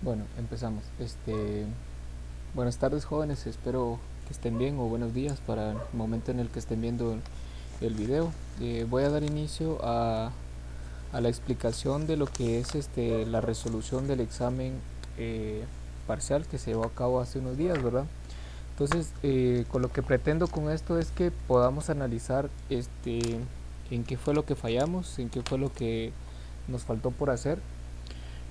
Bueno, empezamos. Buenas tardes, jóvenes, espero que estén bien, o buenos días para el momento en el que estén viendo el video. Voy a dar inicio a la explicación de lo que es la resolución del examen parcial que se llevó a cabo hace unos días, ¿verdad? Entonces, con lo que pretendo con esto es que podamos analizar en qué fue lo que fallamos, en qué fue lo que nos faltó por hacer,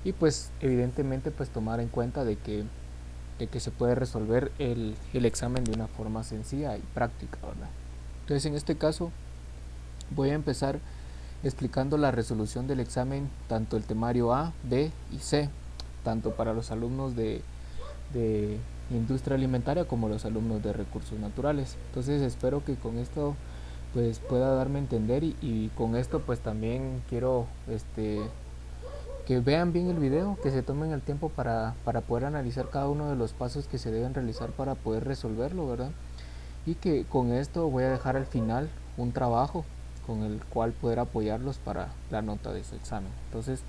y pues evidentemente pues tomar en cuenta de que se puede resolver el examen de una forma sencilla y práctica, ¿verdad? Entonces, en este caso voy a empezar explicando la resolución del examen, tanto el temario A, B y C, tanto para los alumnos de industria alimentaria como los alumnos de recursos naturales. Entonces espero que con esto pues pueda darme a entender, y con esto pues también quiero que vean bien el video, que se tomen el tiempo para poder analizar cada uno de los pasos que se deben realizar para poder resolverlo, ¿verdad? Y que con esto voy a dejar al final un trabajo con el cual poder apoyarlos para la nota de su examen. Entonces,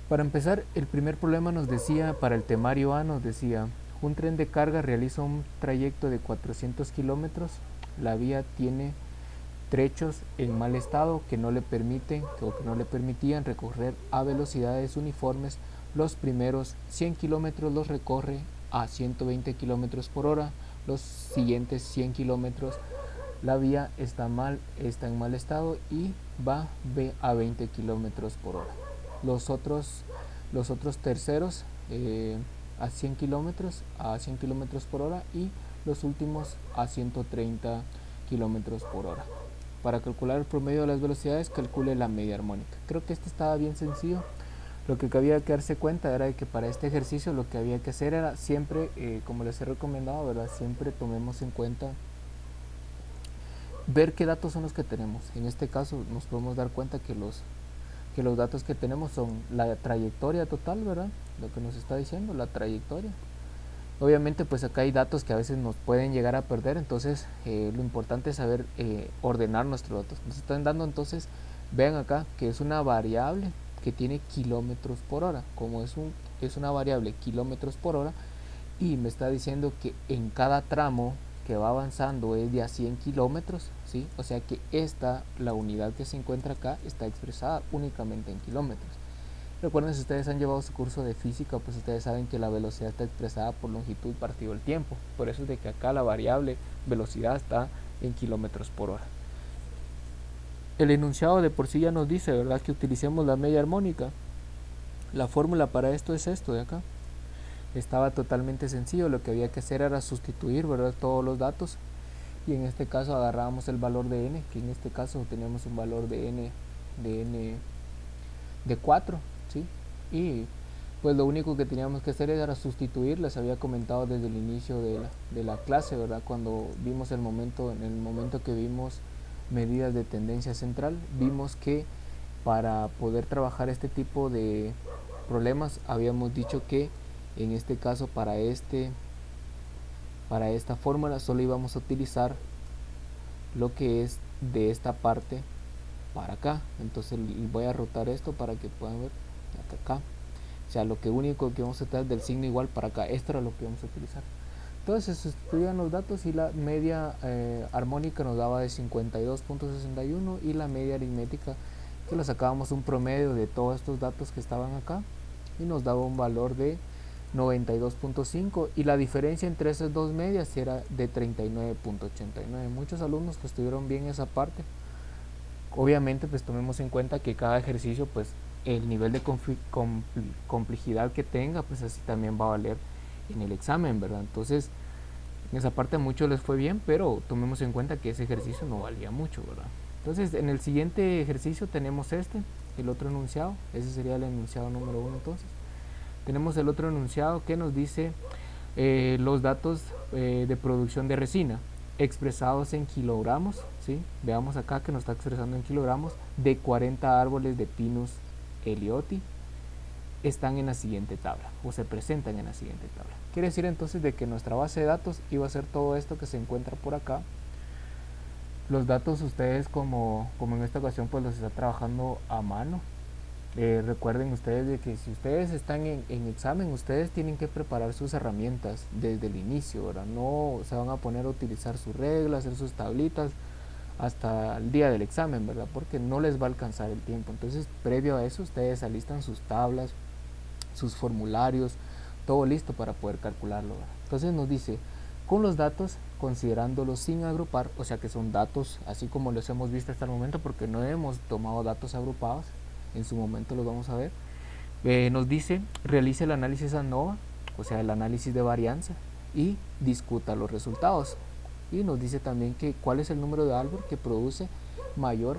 para empezar, el primer problema nos decía, para el temario A nos decía: un tren de carga realiza un trayecto de 400 kilómetros, la vía tiene trechos en mal estado que no le permiten o que no le permitían recorrer a velocidades uniformes. Los primeros 100 kilómetros los recorre a 120 kilómetros por hora, los siguientes 100 kilómetros la vía está en mal estado y va a 20 kilómetros por hora. Los otros, los otros terceros a 100 kilómetros por hora, y los últimos a 130 kilómetros por hora. Para calcular el promedio de las velocidades, calcule la media armónica. Creo que este estaba bien sencillo. Lo que había que darse cuenta era que para este ejercicio lo que había que hacer era siempre, como les he recomendado, ¿verdad? Siempre tomemos en cuenta ver qué datos son los que tenemos. En este caso nos podemos dar cuenta que los datos que tenemos son la trayectoria total, ¿verdad? Lo que nos está diciendo, la trayectoria. Obviamente pues acá hay datos que a veces nos pueden llegar a perder, entonces lo importante es saber ordenar nuestros datos. Nos están dando entonces, vean acá que es una variable que tiene kilómetros por hora. Como es una variable kilómetros por hora, y me está diciendo que en cada tramo que va avanzando es de a 100 kilómetros, ¿sí? O sea que la unidad que se encuentra acá, está expresada únicamente en kilómetros. Recuerden, si ustedes han llevado su curso de física, pues ustedes saben que la velocidad está expresada por longitud partido el tiempo. Por eso es de que acá la variable velocidad está en kilómetros por hora. El enunciado de por sí ya nos dice, ¿verdad?, que utilicemos la media armónica. La fórmula para esto es esto de acá. Estaba totalmente sencillo, lo que había que hacer era sustituir, ¿verdad?, todos los datos, y en este caso agarrábamos el valor de n, que en este caso teníamos un valor de n de 4, ¿sí? Y pues lo único que teníamos que hacer era sustituir. Les había comentado desde el inicio de la clase, ¿verdad?, cuando vimos en el momento que vimos medidas de tendencia central, vimos que para poder trabajar este tipo de problemas habíamos dicho que en este caso para esta fórmula solo íbamos a utilizar lo que es de esta parte para acá. Entonces voy a rotar esto para que puedan ver acá. O sea, lo que único que vamos a tratar del signo igual para acá, esto era lo que vamos a utilizar. Entonces se sustituían los datos, y la media armónica nos daba de 52.61, y la media aritmética, que lo sacábamos un promedio de todos estos datos que estaban acá, y nos daba un valor de 92.5, y la diferencia entre esas dos medias era de 39.89. Muchos alumnos que estuvieron bien esa parte. Obviamente pues tomemos en cuenta que cada ejercicio, pues el nivel de complejidad que tenga, pues así también va a valer en el examen, ¿verdad? Entonces en esa parte a muchos les fue bien, pero tomemos en cuenta que ese ejercicio no valía mucho, ¿verdad? Entonces en el siguiente ejercicio tenemos el otro enunciado. Ese sería el enunciado número 1. Entonces tenemos el otro enunciado que nos dice los datos de producción de resina expresados en kilogramos, ¿sí? Veamos acá que nos está expresando en kilogramos, de 40 árboles de Pinus elioti, están en la siguiente tabla, o se presentan en la siguiente tabla. Quiere decir entonces de que nuestra base de datos iba a ser todo esto que se encuentra por acá. Los datos ustedes, como en esta ocasión, pues los está trabajando a mano, Recuerden ustedes de que si ustedes están en examen, ustedes tienen que preparar sus herramientas desde el inicio, ¿verdad? No se van a poner a utilizar sus reglas, hacer sus tablitas hasta el día del examen, ¿verdad? Porque no les va a alcanzar el tiempo. Entonces, previo a eso, ustedes alistan sus tablas, sus formularios, todo listo para poder calcularlo, ¿verdad? Entonces nos dice, con los datos, considerándolos sin agrupar, o sea que son datos así como los hemos visto hasta el momento, porque no hemos tomado datos agrupados, en su momento los vamos a ver. Nos dice, realice el análisis ANOVA, o sea el análisis de varianza, y discuta los resultados. Y nos dice también que cuál es el número de árbol que produce mayor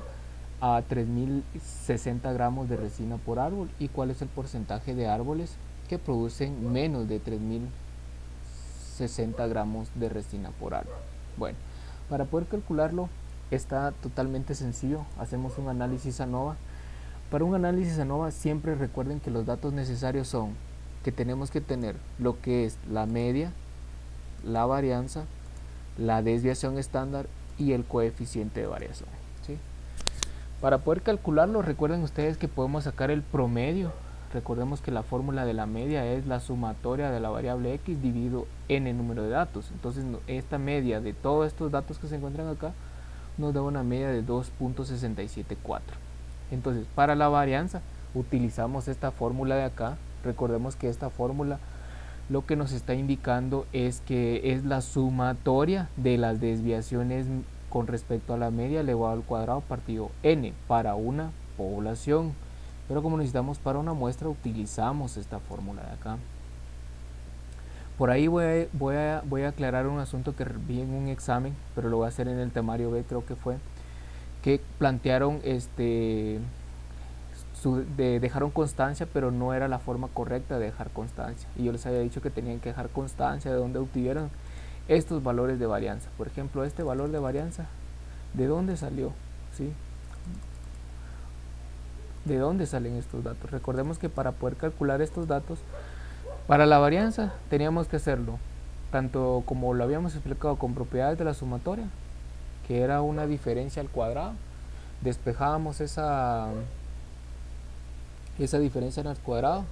a 3060 gramos de resina por árbol y cuál es el porcentaje de árboles que producen menos de 3060 gramos de resina por árbol. Bueno, para poder calcularlo está totalmente sencillo. Hacemos un análisis ANOVA. Para un análisis ANOVA siempre recuerden que los datos necesarios son que tenemos que tener lo que es la media, la varianza, la desviación estándar y el coeficiente de variación, ¿sí? Para poder calcularlo, recuerden ustedes que podemos sacar el promedio. Recordemos que la fórmula de la media es la sumatoria de la variable x dividido n número de datos. Entonces esta media de todos estos datos que se encuentran acá nos da una media de 2.674. Entonces para la varianza utilizamos esta fórmula de acá. Recordemos que esta fórmula lo que nos está indicando es que es la sumatoria de las desviaciones con respecto a la media elevado al cuadrado partido n para una población. Pero como necesitamos para una muestra, utilizamos esta fórmula de acá. Por ahí voy a aclarar un asunto que vi en un examen, pero lo voy a hacer en el temario B, creo que fue, que plantearon dejaron constancia, pero no era la forma correcta de dejar constancia. Y yo les había dicho que tenían que dejar constancia de dónde obtuvieron estos valores de varianza. Por ejemplo, este valor de varianza, ¿de dónde salió? ¿Sí? ¿De dónde salen estos datos? Recordemos que para poder calcular estos datos, para la varianza teníamos que hacerlo tanto como lo habíamos explicado con propiedades de la sumatoria, que era una diferencia al cuadrado. Despejábamos esa diferencia al cuadrado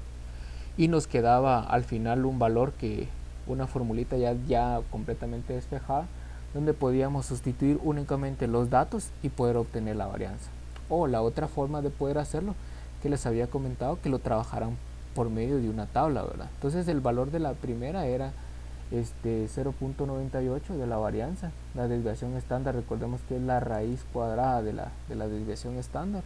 y nos quedaba al final un valor que una formulita ya completamente despejada, donde podíamos sustituir únicamente los datos y poder obtener la varianza. O la otra forma de poder hacerlo, que les había comentado, que lo trabajaran por medio de una tabla, ¿verdad? Entonces el valor de la primera era 0.98 de la varianza. La desviación estándar, recordemos que es la raíz cuadrada de la desviación estándar.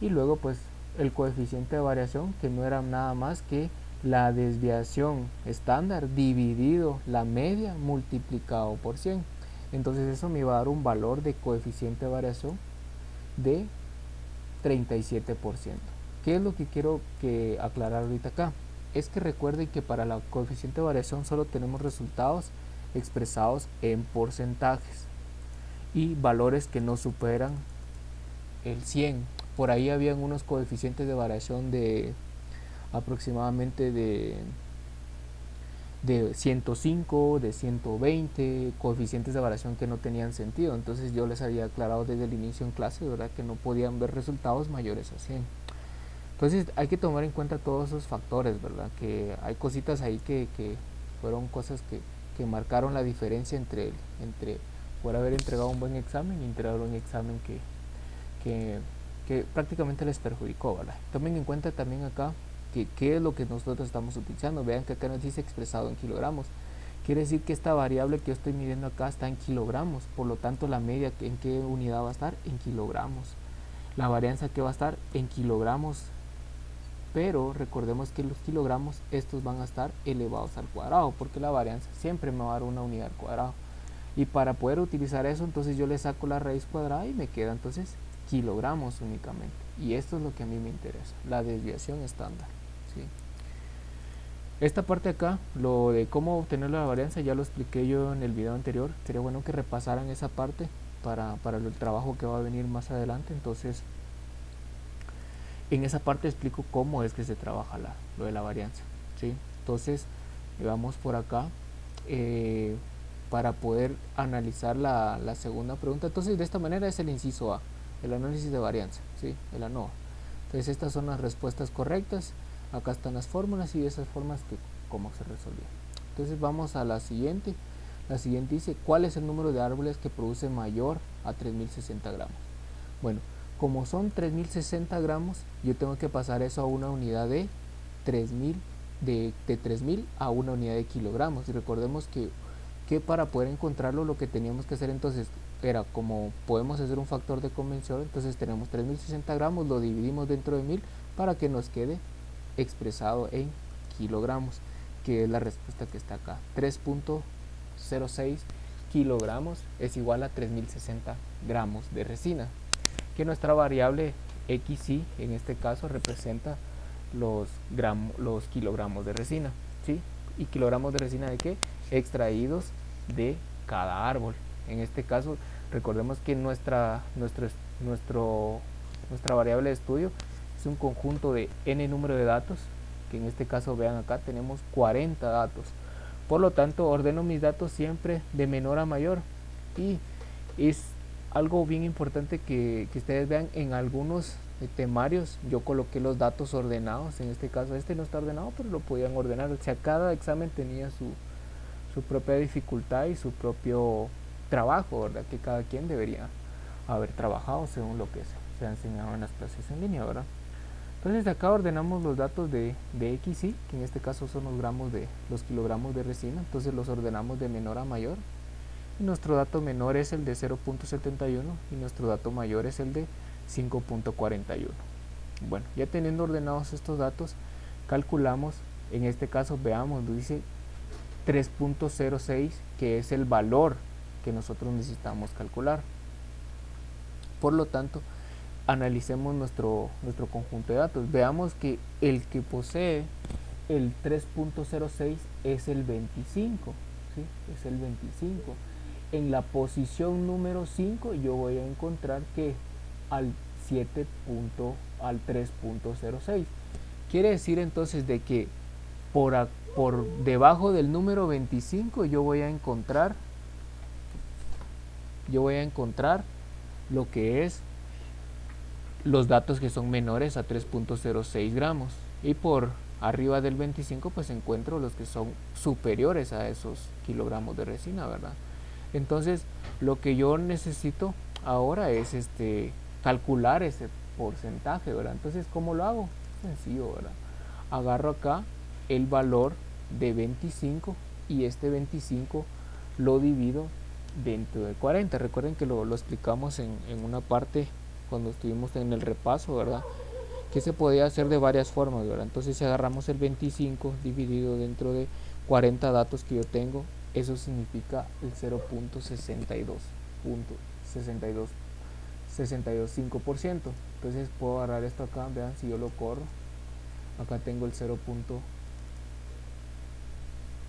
Y luego pues el coeficiente de variación, que no era nada más que la desviación estándar dividido la media multiplicado por 100. Entonces eso me iba a dar un valor de coeficiente de variación de 37%. ¿Qué es lo que quiero aclarar ahorita acá? Es que recuerden que para la coeficiente de variación solo tenemos resultados expresados en porcentajes y valores que no superan el 100. Por ahí habían unos coeficientes de variación de aproximadamente de 105, de 120, coeficientes de variación que no tenían sentido. Entonces yo les había aclarado desde el inicio en clase, ¿verdad?, que no podían ver resultados mayores a 100. Entonces hay que tomar en cuenta todos esos factores, ¿verdad? Que hay cositas ahí que fueron cosas que marcaron la diferencia entre por haber entregado un buen examen y entregar un examen que prácticamente les perjudicó, ¿verdad? Tomen en cuenta también acá que qué es lo que nosotros estamos utilizando. Vean que acá nos dice expresado en kilogramos. Quiere decir que esta variable que yo estoy midiendo acá está en kilogramos, por lo tanto la media en qué unidad va a estar, en kilogramos. La varianza que va a estar en kilogramos, pero recordemos que los kilogramos estos van a estar elevados al cuadrado, porque la varianza siempre me va a dar una unidad al cuadrado. Y para poder utilizar eso, entonces yo le saco la raíz cuadrada y me queda entonces kilogramos únicamente. Y esto es lo que a mí me interesa, la desviación estándar, ¿sí? Esta parte acá, lo de cómo obtener la varianza, ya lo expliqué yo en el video anterior. Sería bueno que repasaran esa parte para el trabajo que va a venir más adelante. Entonces en esa parte explico cómo es que se trabaja lo de la varianza, ¿sí? Entonces vamos por acá para poder analizar la segunda pregunta. Entonces de esta manera es el inciso A, el análisis de varianza, ¿sí? El ANOVA. Entonces estas son las respuestas correctas. Acá están las fórmulas y de esas formas que cómo se resolvía. Entonces vamos a la siguiente. La siguiente dice, ¿cuál es el número de árboles que produce mayor a 3060 gramos? Bueno, como son 3060 gramos, yo tengo que pasar eso a una unidad de 3000, de 3000 a una unidad de kilogramos. Y recordemos que para poder encontrarlo, lo que teníamos que hacer entonces era, como podemos hacer un factor de convención, entonces tenemos 3060 gramos, lo dividimos dentro de 1000 para que nos quede expresado en kilogramos, que es la respuesta que está acá. 3.06 kilogramos es igual a 3060 gramos de resina, que nuestra variable xy en este caso representa los kilogramos de resina, ¿sí? ¿Y kilogramos de resina de qué? Extraídos de cada árbol. En este caso, recordemos que nuestra variable de estudio es un conjunto de n número de datos, que en este caso, vean acá, tenemos 40 datos. Por lo tanto, ordeno mis datos siempre de menor a mayor. Y es algo bien importante que ustedes vean, en algunos temarios yo coloqué los datos ordenados. En este caso este no está ordenado, pero lo podían ordenar. O sea, cada examen tenía su propia dificultad y su propio trabajo, ¿verdad? Que cada quien debería haber trabajado según lo que se ha enseñado en las clases en línea, ¿verdad? Entonces acá ordenamos los datos de XY, que en este caso son los kilogramos de resina. Entonces los ordenamos de menor a mayor. Y nuestro dato menor es el de 0.71 y nuestro dato mayor es el de 5.41. Bueno, ya teniendo ordenados estos datos, calculamos, en este caso veamos, dice 3.06, que es el valor que nosotros necesitamos calcular. Por lo tanto, analicemos nuestro conjunto de datos. Veamos que el que posee el 3.06 es el 25, ¿sí? Es el 25. En la posición número 5 yo voy a encontrar que al 3.06. Quiere decir entonces de que por debajo del número 25 yo voy a encontrar lo que es los datos que son menores a 3.06 gramos, y por arriba del 25 pues encuentro los que son superiores a esos kilogramos de resina, ¿verdad? Entonces lo que yo necesito ahora es calcular ese porcentaje, ¿verdad? Entonces, ¿cómo lo hago? Sencillo, ¿verdad? Agarro acá el valor de 25 y este 25 lo divido dentro de 40. Recuerden que lo explicamos en una parte cuando estuvimos en el repaso, ¿verdad? Que se podía hacer de varias formas, ¿verdad? Entonces, si agarramos el 25 dividido dentro de 40 datos que yo tengo, eso significa el 0.62.625%. Entonces puedo agarrar esto acá, vean, si yo lo corro, acá tengo el 0.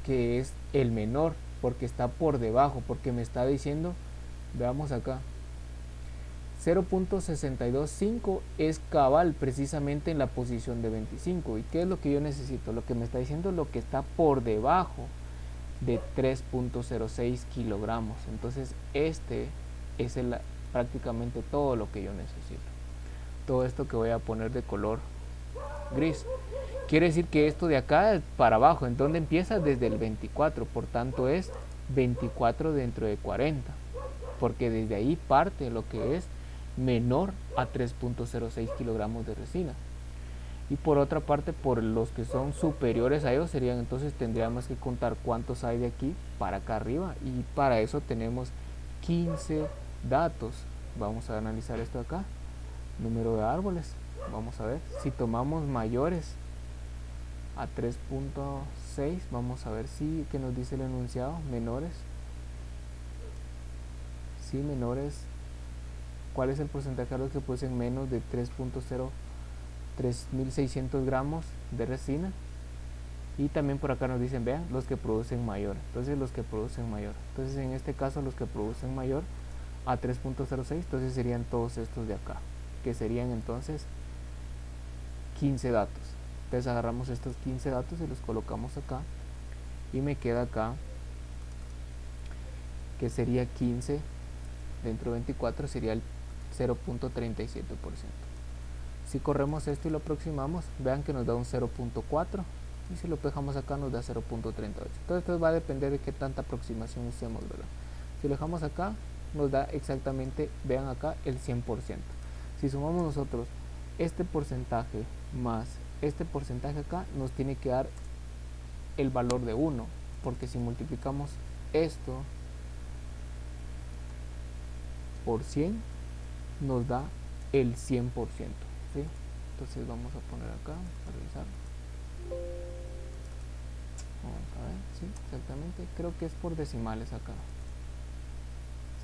Que es el menor, porque está por debajo, porque me está diciendo, veamos acá, 0.625 es cabal precisamente en la posición de 25. ¿Y qué es lo que yo necesito? Lo que me está diciendo es lo que está por debajo de 3.06 kilogramos. Entonces este es prácticamente todo lo que yo necesito. Todo esto que voy a poner de color gris quiere decir que esto de acá para abajo, ¿en dónde empieza? Desde el 24, por tanto es 24 dentro de 40, porque desde ahí parte lo que es menor a 3.06 kilogramos de resina. Y por otra parte, por los que son superiores a ellos serían, entonces tendríamos que contar cuántos hay de aquí para acá arriba, y para eso tenemos 15 datos. Vamos a analizar esto acá, número de árboles. Vamos a ver, si tomamos mayores a 3.6, vamos a ver si que nos dice el enunciado, menores. Si menores, ¿cuál es el porcentaje de los que poseen menos de 3.600 gramos de resina? Y también por acá nos dicen, vean, los que producen mayor. Entonces los que producen mayor. Entonces en este caso los que producen mayor a 3.06, entonces serían todos estos de acá, que serían entonces 15 datos. Entonces agarramos estos 15 datos y los colocamos acá, y me queda acá que sería 15 dentro de 24, sería el 0.37%. si corremos esto y lo aproximamos, vean que nos da un 0.4 y si lo dejamos acá nos da 0.38. Entonces esto va a depender de qué tanta aproximación usemos, ¿verdad? Si lo dejamos acá nos da exactamente, vean acá, el 100%. Si sumamos nosotros este porcentaje más este porcentaje acá, nos tiene que dar el valor de 1, porque si multiplicamos esto por 100 nos da el 100%, ¿sí? Entonces vamos a poner acá para revisar. Vamos a ver, sí, exactamente, creo que es por decimales acá.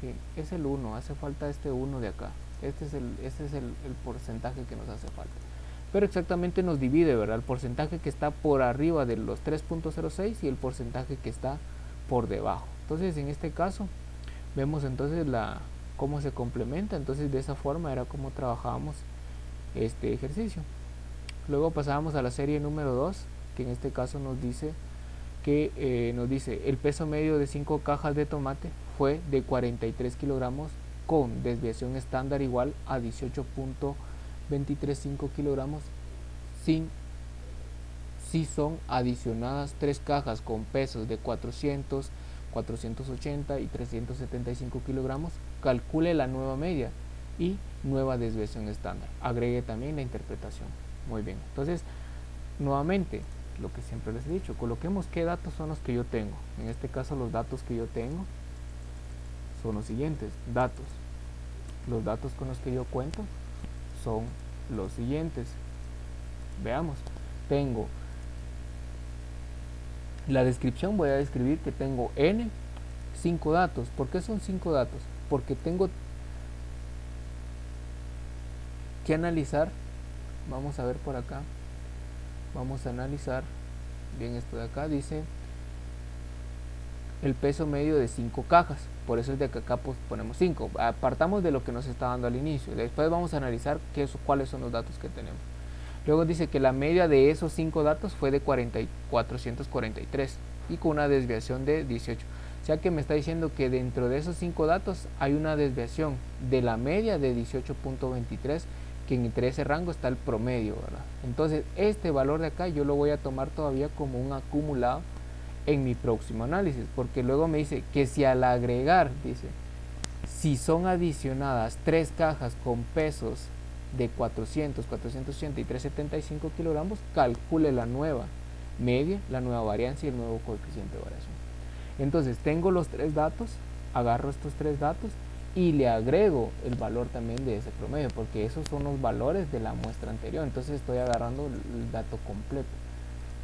Sí, es el 1, hace falta este 1 de acá. Este es el porcentaje que nos hace falta. Pero exactamente nos divide, ¿verdad? El porcentaje que está por arriba de los 3.06 y el porcentaje que está por debajo. Entonces, en este caso, vemos entonces cómo se complementa. Entonces, de esa forma era como trabajábamos este ejercicio. Luego pasábamos a la serie número 2, que en este caso nos dice el peso medio de 5 cajas de tomate fue de 43 kilogramos con desviación estándar igual a 18.235 kilogramos si son adicionadas 3 cajas con pesos de 400, 480 y 375 kilogramos, calcule la nueva media y nueva desviación estándar. Agregue también la interpretación. Muy bien, entonces nuevamente lo que siempre les he dicho, coloquemos qué datos son los que yo tengo. En este caso los datos que yo tengo son los siguientes datos. Los datos con los que yo cuento son los siguientes. Veamos, tengo la descripción, voy a describir que tengo n 5 datos. ¿Por qué son 5 datos? Porque tengo que analizar, vamos a ver por acá, vamos a analizar bien esto de acá, dice el peso medio de 5 cajas, por eso es de que acá pues ponemos 5, apartamos de lo que nos está dando al inicio, después vamos a analizar cuáles son los datos que tenemos. Luego dice que la media de esos 5 datos fue de 443 y con una desviación de 18, o sea que me está diciendo que dentro de esos 5 datos hay una desviación de la media de 18.23, que entre ese rango está el promedio, ¿verdad? Entonces este valor de acá yo lo voy a tomar todavía como un acumulado en mi próximo análisis, porque luego me dice que si al agregar, dice, si son adicionadas 3 cajas con pesos de 400, 480 y 375 kilogramos, calcule la nueva media, la nueva varianza y el nuevo coeficiente de variación. Entonces tengo los 3 datos, agarro estos 3 datos y le agrego el valor también de ese promedio, porque esos son los valores de la muestra anterior, entonces estoy agarrando el dato completo.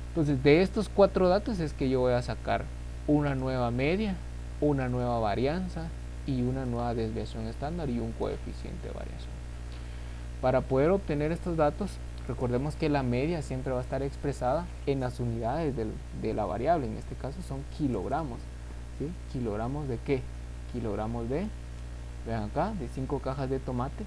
Entonces de estos 4 datos es que yo voy a sacar una nueva media, una nueva varianza y una nueva desviación estándar y un coeficiente de variación. Para poder obtener estos datos, recordemos que la media siempre va a estar expresada en las unidades de la variable, en este caso son kilogramos, ¿sí? ¿Kilogramos de qué? Kilogramos de, vean acá, de 5 cajas de tomate,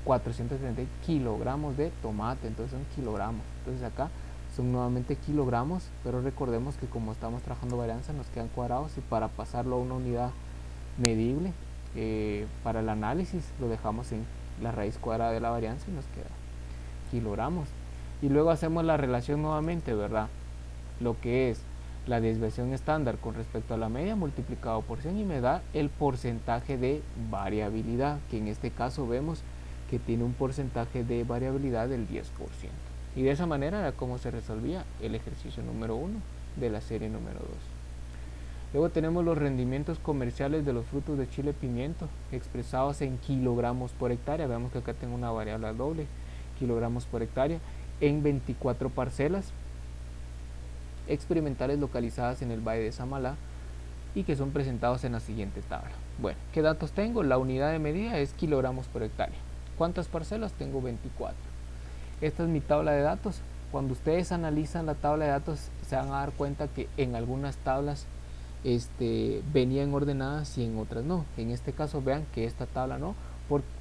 430 kilogramos de tomate, entonces son kilogramos. Entonces acá son nuevamente kilogramos, pero recordemos que como estamos trabajando varianza nos quedan cuadrados y para pasarlo a una unidad medible para el análisis lo dejamos en la raíz cuadrada de la varianza y nos queda kilogramos. Y luego hacemos la relación nuevamente, ¿verdad? Lo que es la desviación estándar con respecto a la media multiplicado por 100 y me da el porcentaje de variabilidad, que en este caso vemos que tiene un porcentaje de variabilidad del 10%. Y de esa manera era como se resolvía el ejercicio número 1 de la serie número 2. Luego tenemos los rendimientos comerciales de los frutos de chile pimiento expresados en kilogramos por hectárea. Veamos que acá tengo una variable doble, kilogramos por hectárea, en 24 parcelas experimentales localizadas en el Valle de Samalá y que son presentados en la siguiente tabla. Bueno, ¿qué datos tengo? La unidad de medida es kilogramos por hectárea. ¿Cuántas parcelas? Tengo 24. Esta es mi tabla de datos. Cuando ustedes analizan la tabla de datos se van a dar cuenta que en algunas tablas venían ordenadas y en otras no. En este caso vean que esta tabla no,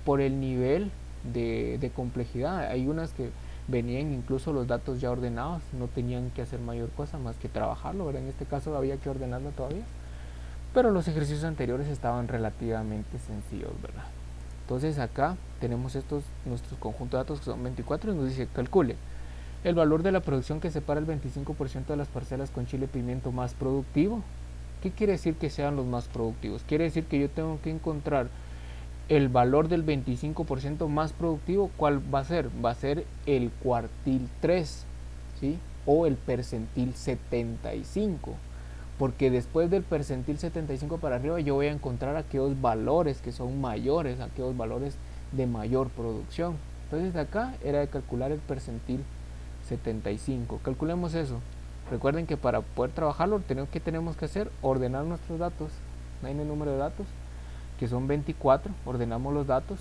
por el nivel de complejidad. Hay unas que venían incluso los datos ya ordenados, no tenían que hacer mayor cosa más que trabajarlo, ¿verdad? En este caso había que ordenarlo todavía, pero los ejercicios anteriores estaban relativamente sencillos, ¿verdad? Entonces acá tenemos nuestros conjuntos de datos que son 24 y nos dice calcule el valor de la producción que separa el 25% de las parcelas con chile pimiento más productivo. ¿Qué quiere decir que sean los más productivos? Quiere decir que yo tengo que encontrar el valor del 25% más productivo. ¿Cuál va a ser? Va a ser el cuartil 3, ¿sí? O el percentil 75, porque después del percentil 75 para arriba yo voy a encontrar aquellos valores que son mayores, aquellos valores de mayor producción. Entonces acá era de calcular el percentil 75. Calculemos eso. Recuerden que para poder trabajarlo, ¿qué tenemos que hacer? Ordenar nuestros datos. En el número de datos, que son 24, ordenamos los datos,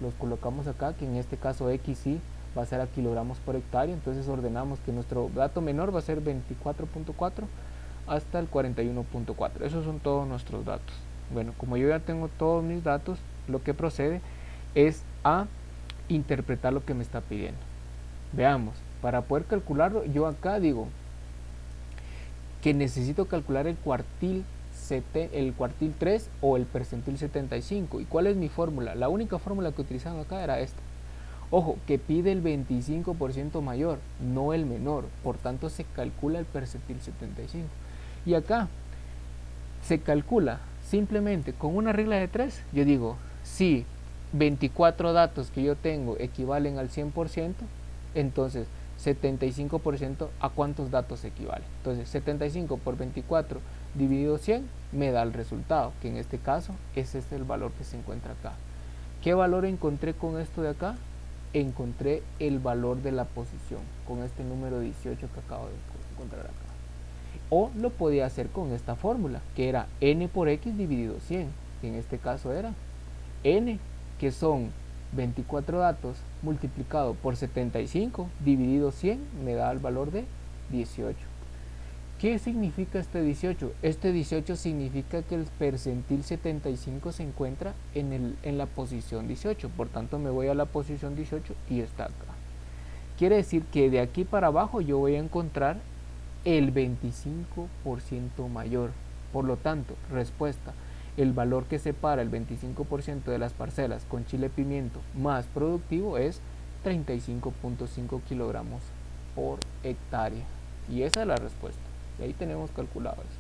los colocamos acá, que en este caso XY va a ser a kilogramos por hectárea. Entonces ordenamos que nuestro dato menor va a ser 24.4 hasta el 41.4. Esos son todos nuestros datos. Bueno, como yo ya tengo todos mis datos, lo que procede es a interpretar lo que me está pidiendo. Veamos, para poder calcularlo, yo acá digo que necesito calcular el cuartil 3 o el percentil 75. ¿Y cuál es mi fórmula? La única fórmula que utilizaba acá era esta. Ojo, que pide el 25% mayor, no el menor. Por tanto, se calcula el percentil 75. Y acá se calcula simplemente con una regla de 3. Yo digo, si 24 datos que yo tengo equivalen al 100%, entonces 75% a cuántos datos equivale. Entonces 75 por 24 dividido 100 me da el resultado, que en este caso ese es el valor que se encuentra acá. ¿Qué valor encontré con esto de acá? Encontré el valor de la posición con este número 18 que acabo de encontrar acá. O lo podía hacer con esta fórmula, que era n por x dividido 100, que en este caso era n, que son 24 datos multiplicado por 75 dividido 100 me da el valor de 18. ¿Qué significa este 18? Este 18 significa que el percentil 75 se encuentra en la posición 18. Por tanto, me voy a la posición 18 y está acá. Quiere decir que de aquí para abajo yo voy a encontrar el 25% mayor. Por lo tanto, respuesta: el valor que separa el 25% de las parcelas con chile pimiento más productivo es 35.5 kilogramos por hectárea. Y esa es la respuesta. Y ahí tenemos calculado eso.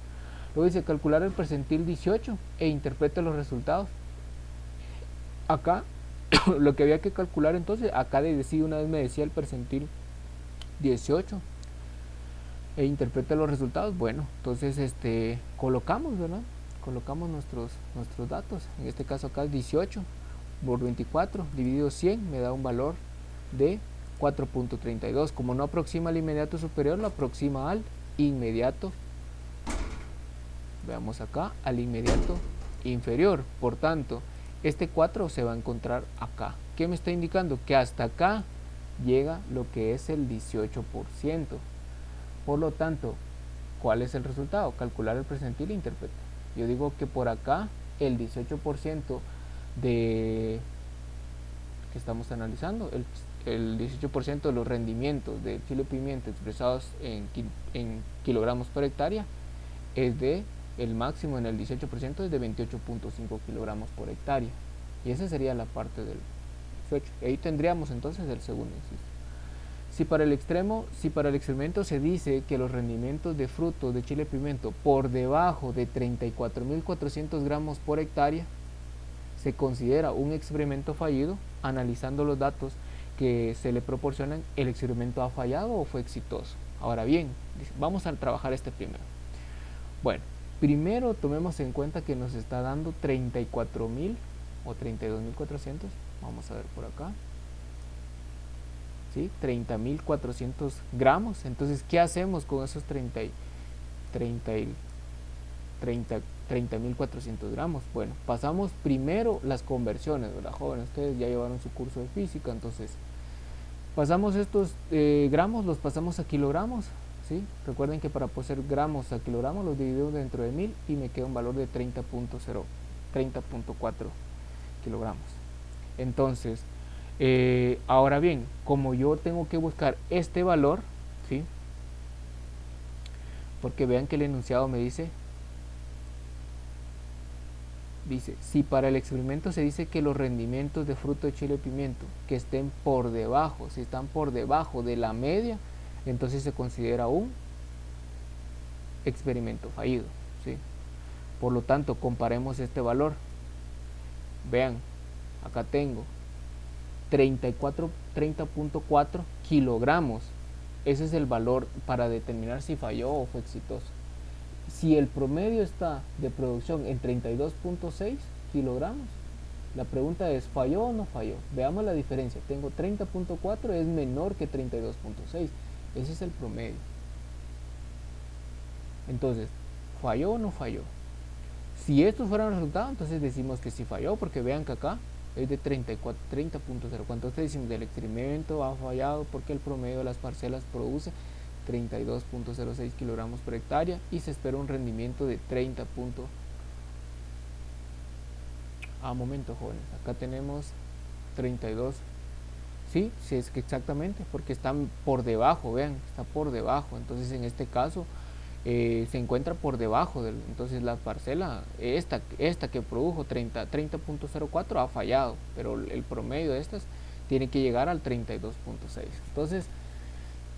Luego dice calcular el percentil 18 e interprete los resultados. Acá lo que había que calcular entonces, acá una vez me decía el percentil 18 e interprete los resultados. Bueno, entonces colocamos, ¿verdad? Colocamos nuestros datos. En este caso acá es 18 por 24 dividido 100 me da un valor de 4.32. Como no aproxima al inmediato superior, lo aproxima al inmediato, veamos acá, al inmediato inferior. Por tanto, este 4 se va a encontrar acá. ¿Qué me está indicando? Que hasta acá llega lo que es el 18%. Por lo tanto, ¿cuál es el resultado? Calcular el percentil e interpretar. Yo digo que por acá el 18% que estamos analizando, el 18% de los rendimientos de chile pimiento expresados en kilogramos por hectárea es de, el máximo en el 18% es de 28.5 kilogramos por hectárea. Y esa sería la parte del 18. Ahí tendríamos entonces el segundo inciso. Si para el experimento se dice que los rendimientos de frutos de chile pimiento por debajo de 34.400 gramos por hectárea, se considera un experimento fallido. Analizando los datos que se le proporcionan, ¿el experimento ha fallado o fue exitoso? Ahora bien, vamos a trabajar primero. Bueno, primero tomemos en cuenta que nos está dando 34.000 o 32.400. Vamos a ver por acá. ¿Sí? 30.400 gramos. Entonces, ¿qué hacemos con esos 30.400 gramos? Bueno, pasamos primero las conversiones, ¿verdad, jóvenes? Ustedes ya llevaron su curso de física, entonces pasamos estos gramos, los pasamos a kilogramos, ¿sí? Recuerden que para poner gramos a kilogramos los dividimos dentro de 1000 y me queda un valor de 30.4 kilogramos. Entonces, ahora bien, como yo tengo que buscar este valor, ¿sí? Porque vean que el enunciado me dice dice, si para el experimento se dice que los rendimientos de fruto de chile y pimiento que estén por debajo, si están por debajo de la media, entonces se considera un experimento fallido, ¿sí? Por lo tanto, comparemos este valor. Vean, acá tengo 30.4 kilogramos. Ese es el valor para determinar si falló o fue exitoso. Si el promedio está de producción en 32.6 kilogramos, la pregunta es, ¿falló o no falló? Veamos la diferencia. Tengo 30.4, es menor que 32.6. Ese es el promedio. Entonces, ¿falló o no falló? Si estos fueran los resultados, entonces decimos que sí falló, porque vean que acá es de 30.0. Cuando ustedes decimos del experimento ha fallado porque el promedio de las parcelas produce 32.06 kilogramos por hectárea y se espera un rendimiento de 30. Momento, jóvenes, acá tenemos 32. Sí, es que exactamente, porque están por debajo, vean, está por debajo. Entonces en este caso se encuentra por debajo entonces la parcela, esta que produjo 30.04 ha fallado, pero el promedio de estas tiene que llegar al 32.6. Entonces,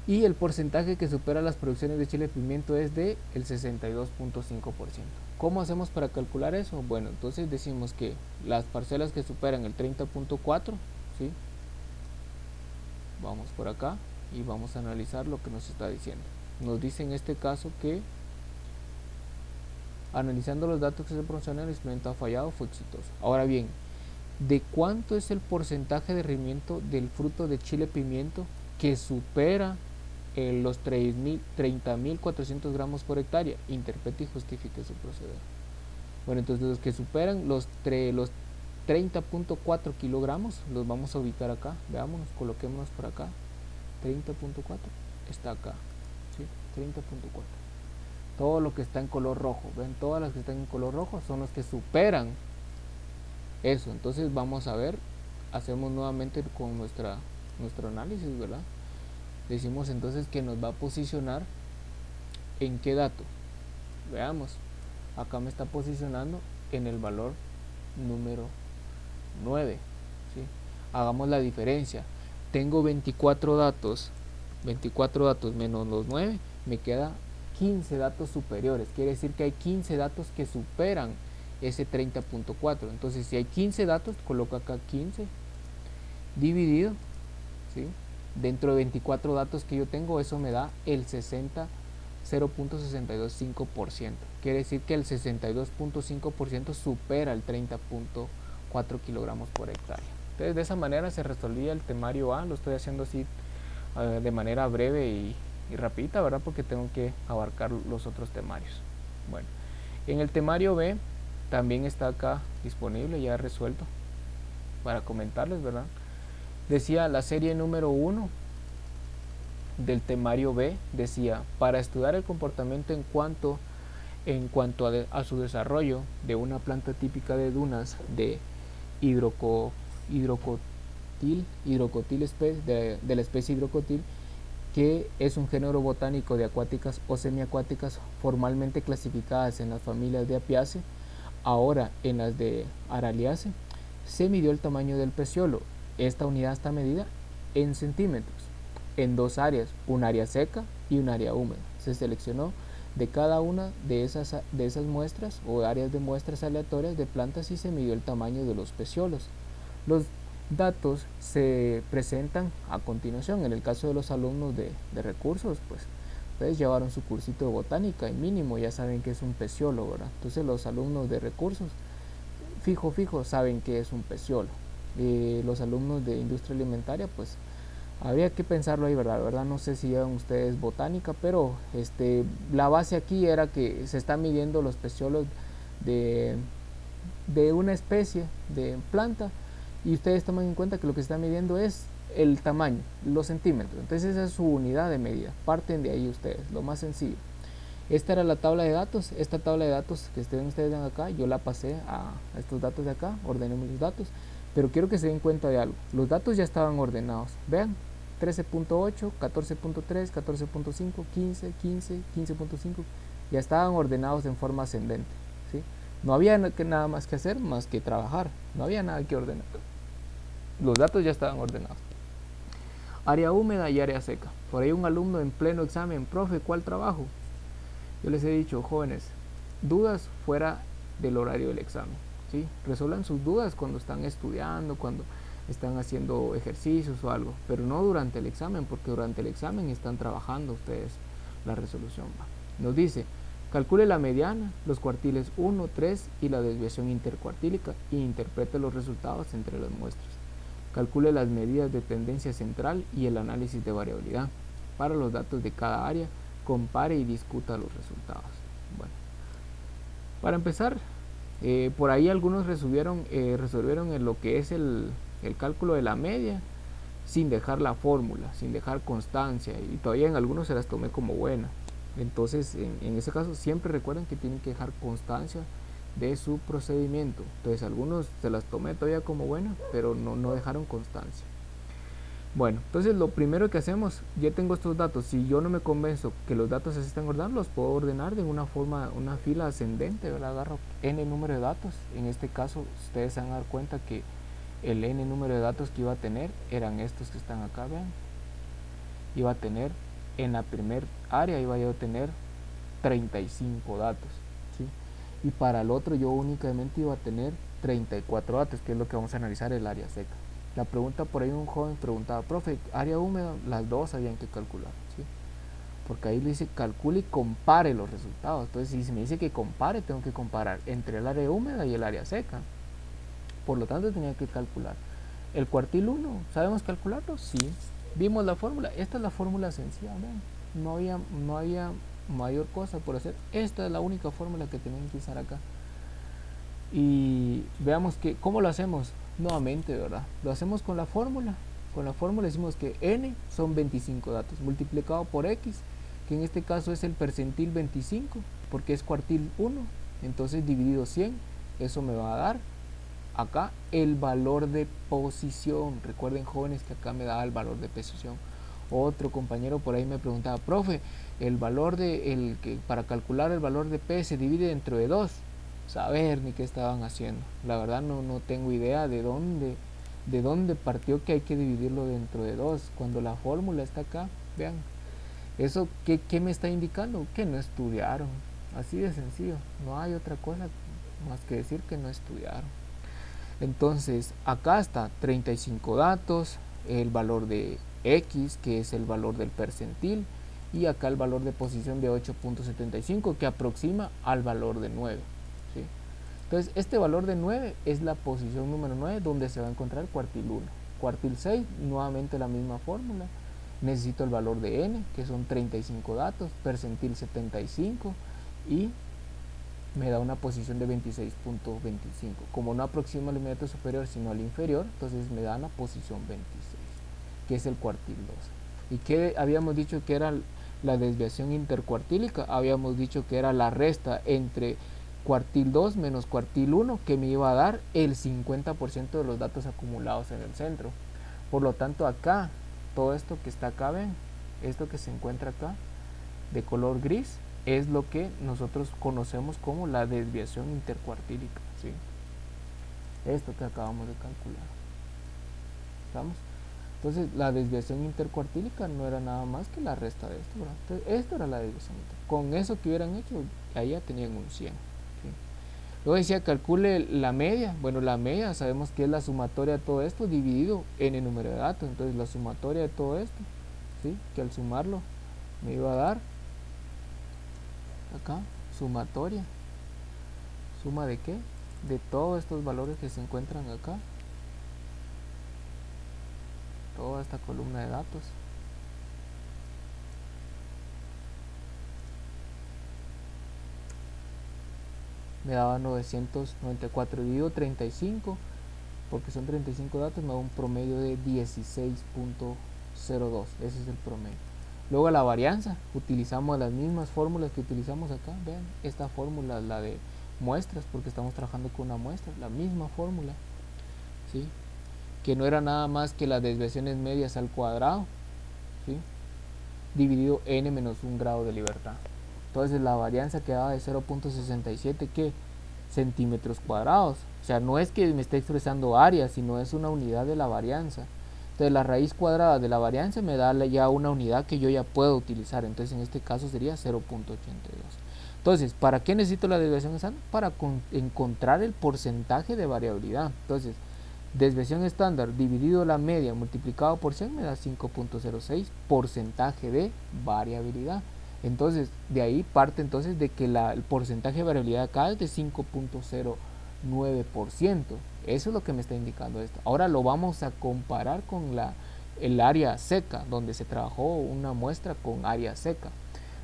y el porcentaje que supera las producciones de chile y pimiento es de el 62.5%. ¿Cómo hacemos para calcular eso? Bueno, entonces decimos que las parcelas que superan el 30.4, ¿sí? Vamos por acá y vamos a analizar lo que nos está diciendo. Nos dice en este caso que analizando los datos que se proporcionan, el experimento ha fallado, fue exitoso. Ahora bien, ¿de cuánto es el porcentaje de rendimiento del fruto de chile pimiento que supera los 30.400 gramos por hectárea? Interprete y justifique su proceder. Bueno, entonces los que superan los 30.4 kilogramos los vamos a ubicar acá. Veámonos, coloquémonos por acá. 30.4 está acá, ¿sí? 30.4. Todo lo que está en color rojo, ven, todas las que están en color rojo son los que superan eso. Entonces vamos a ver, hacemos nuevamente con nuestro análisis, ¿verdad? Decimos entonces que nos va a posicionar en qué dato. Veamos, acá me está posicionando en el valor número 9, ¿sí? Hagamos la diferencia. Tengo 24 datos menos los 9, me queda 15 datos superiores. Quiere decir que hay 15 datos que superan ese 30.4. Entonces, si hay 15 datos, coloco acá 15 dividido, ¿sí? Dentro de 24 datos que yo tengo, eso me da el 0.625%. Quiere decir que el 62.5% supera el 30.4 kilogramos por hectárea. Entonces, de esa manera se resolvía el temario A. Lo estoy haciendo así de manera breve y rapidita, ¿verdad? Porque tengo que abarcar los otros temarios. Bueno, en el temario B también está acá disponible, ya resuelto para comentarles, ¿verdad? Decía la serie número 1 del temario B, decía, para estudiar el comportamiento en cuanto a su desarrollo de una planta típica de dunas de hidrocotil de la especie hidrocotil, que es un género botánico de acuáticas o semiacuáticas formalmente clasificadas en las familias de Apiaceae, ahora en las de Araliaceae, se midió el tamaño del peciolo. Esta unidad está medida en centímetros, en dos áreas, un área seca y un área húmeda. Se seleccionó de cada una de esas muestras o áreas de muestras aleatorias de plantas y se midió el tamaño de los peciolos. Los datos se presentan a continuación. En el caso de los alumnos de recursos, pues ustedes llevaron su cursito de botánica y mínimo ya saben que es un peciolo, ¿verdad? Entonces los alumnos de recursos fijo saben que es un peciolo. Los alumnos de industria alimentaria, pues habría que pensarlo ahí, ¿verdad? No sé si llevan ustedes botánica, pero la base aquí era que se están midiendo los peciolos de una especie de planta, y ustedes toman en cuenta que lo que se está midiendo es el tamaño, los centímetros. Entonces esa es su unidad de medida, parten de ahí ustedes, lo más sencillo. Esta era la tabla de datos. Esta tabla de datos que ustedes ven acá, yo la pasé a estos datos de acá, ordenemos los datos, pero quiero que se den cuenta de algo. Los datos ya estaban ordenados, vean, 13.8, 14.3, 14.5, 15, 15, 15.5, ya estaban ordenados en forma ascendente, ¿sí? No había nada más que hacer más que trabajar, no había nada que ordenar. Los datos ya estaban ordenados. Área húmeda y área seca. Por ahí un alumno en pleno examen, profe, ¿cuál trabajo? Yo les he dicho, jóvenes, dudas fuera del horario del examen, ¿sí? Resuelvan sus dudas cuando están estudiando, cuando están haciendo ejercicios o algo, pero no durante el examen, porque durante el examen están trabajando ustedes la resolución. Nos dice, calcule la mediana, los cuartiles 1, 3 y la desviación intercuartílica e interprete los resultados entre las muestras. Calcule las medidas de tendencia central y el análisis de variabilidad. Para los datos de cada área, compare y discuta los resultados. Bueno, para empezar, por ahí algunos resolvieron en lo que es el cálculo de la media sin dejar la fórmula, sin dejar constancia, y todavía en algunos se las tomé como buena. Entonces, en ese caso, siempre recuerden que tienen que dejar constancia de su procedimiento. Entonces, algunos se las tomé todavía como buena, pero no dejaron constancia. Bueno, entonces lo primero que hacemos, ya tengo estos datos, si yo no me convenzo que los datos se están ordenando, los puedo ordenar de una forma, una fila ascendente, ¿verdad? Agarro n número de datos, en este caso ustedes se van a dar cuenta que el n número de datos que iba a tener eran estos que están acá, vean. Iba a tener, en la primer área iba yo a tener 35 datos, ¿sí? Y para el otro yo únicamente iba a tener 34 datos, que es lo que vamos a analizar, el área seca. La pregunta, por ahí un joven preguntaba, profe, área húmeda, las dos habían que calcular, ¿sí? Porque ahí le dice calcule y compare los resultados. Entonces, si se me dice que compare, tengo que comparar entre el área húmeda y el área seca. Por lo tanto, tenía que calcular. El cuartil 1, ¿sabemos calcularlo? Sí. Vimos la fórmula. Esta es la fórmula sencilla, ¿ven? No había mayor cosa por hacer. Esta es la única fórmula que tenían que usar acá. Y veamos que, ¿cómo lo hacemos? Nuevamente, ¿verdad? Lo hacemos con la fórmula. Con la fórmula decimos que n son 25 datos multiplicado por x, que en este caso es el percentil 25, porque es cuartil 1. Entonces dividido 100, eso me va a dar acá el valor de posición. Recuerden, jóvenes, que acá me da el valor de posición. Otro compañero por ahí me preguntaba, profe, el valor de para calcular el valor de P se divide dentro de 2. Saber ni qué estaban haciendo. La verdad no tengo idea de dónde partió que hay que dividirlo dentro de 2 cuando la fórmula está acá. Vean, eso ¿qué me está indicando? Que no estudiaron. Así de sencillo. No hay otra cosa más que decir que no estudiaron. Entonces, acá está 35 datos, el valor de X, que es el valor del percentil, y acá el valor de posición de 8.75, que aproxima al valor de 9. ¿Sí? Entonces, este valor de 9 es la posición número 9, donde se va a encontrar cuartil 1. Cuartil 6, nuevamente la misma fórmula. Necesito el valor de N, que son 35 datos, percentil 75, y me da una posición de 26.25. Como no aproxima al inmediato superior sino al inferior, entonces me da una posición 26, que es el cuartil 2. ¿Y qué habíamos dicho que era la desviación intercuartílica? Habíamos dicho que era la resta entre cuartil 2 menos cuartil 1, que me iba a dar el 50% de los datos acumulados en el centro. Por lo tanto, acá, todo esto que está acá, ven, esto que se encuentra acá, de color gris, es lo que nosotros conocemos como la desviación intercuartílica, ¿sí? Esto que acabamos de calcular. ¿Estamos? Entonces, la desviación intercuartílica no era nada más que la resta de esto, ¿verdad? Entonces, esto era la desviación intercuartílica. Con eso que hubieran hecho, ahí ya tenían un 100. ¿Sí? Luego decía, calcule la media. Bueno, la media sabemos que es la sumatoria de todo esto dividido en el número de datos. Entonces, la sumatoria de todo esto, ¿sí? Que al sumarlo me iba a dar acá, sumatoria. ¿Suma de qué? De todos estos valores que se encuentran acá. Toda esta columna de datos. Me daba 994, dividido 35, porque son 35 datos, me da un promedio de 16.02. Ese es el promedio. Luego la varianza, utilizamos las mismas fórmulas que utilizamos acá. Vean, esta fórmula es la de muestras, porque estamos trabajando con una muestra, la misma fórmula, ¿sí? Que no era nada más que las desviaciones medias al cuadrado, ¿sí? Dividido n menos un grado de libertad. Entonces la varianza quedaba de 0.67, que centímetros cuadrados. O sea, no es que me esté expresando área, sino es una unidad de la varianza. Entonces la raíz cuadrada de la varianza me da ya una unidad que yo ya puedo utilizar. Entonces en este caso sería 0.82. Entonces, ¿para qué necesito la desviación estándar? Para encontrar el porcentaje de variabilidad. Entonces, desviación estándar dividido la media multiplicado por 100 me da 5.06 porcentaje de variabilidad. Entonces, de ahí parte entonces de que el porcentaje de variabilidad acá es de 5.09%. Eso es lo que me está indicando esto. Ahora lo vamos a comparar con el área seca, donde se trabajó una muestra con área seca.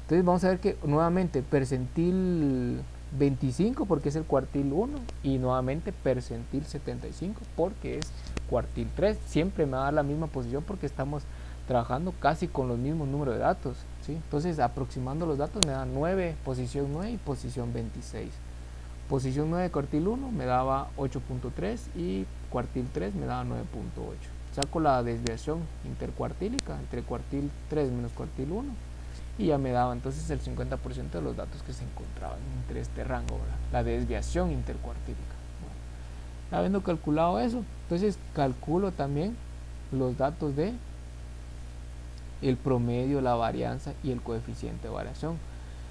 Entonces vamos a ver que nuevamente percentil 25 porque es el cuartil 1 y nuevamente percentil 75 porque es cuartil 3. Siempre me va a dar la misma posición porque estamos trabajando casi con los mismos números de datos, ¿sí? Entonces aproximando los datos me da 9, posición 9 y posición 26. Posición 9 de cuartil 1 me daba 8.3 y cuartil 3 me daba 9.8. Saco la desviación intercuartílica entre cuartil 3 menos cuartil 1 y ya me daba entonces el 50% de los datos que se encontraban entre este rango, ¿verdad? La desviación intercuartílica. Bueno, habiendo calculado eso, entonces calculo también los datos de el promedio, la varianza y el coeficiente de variación.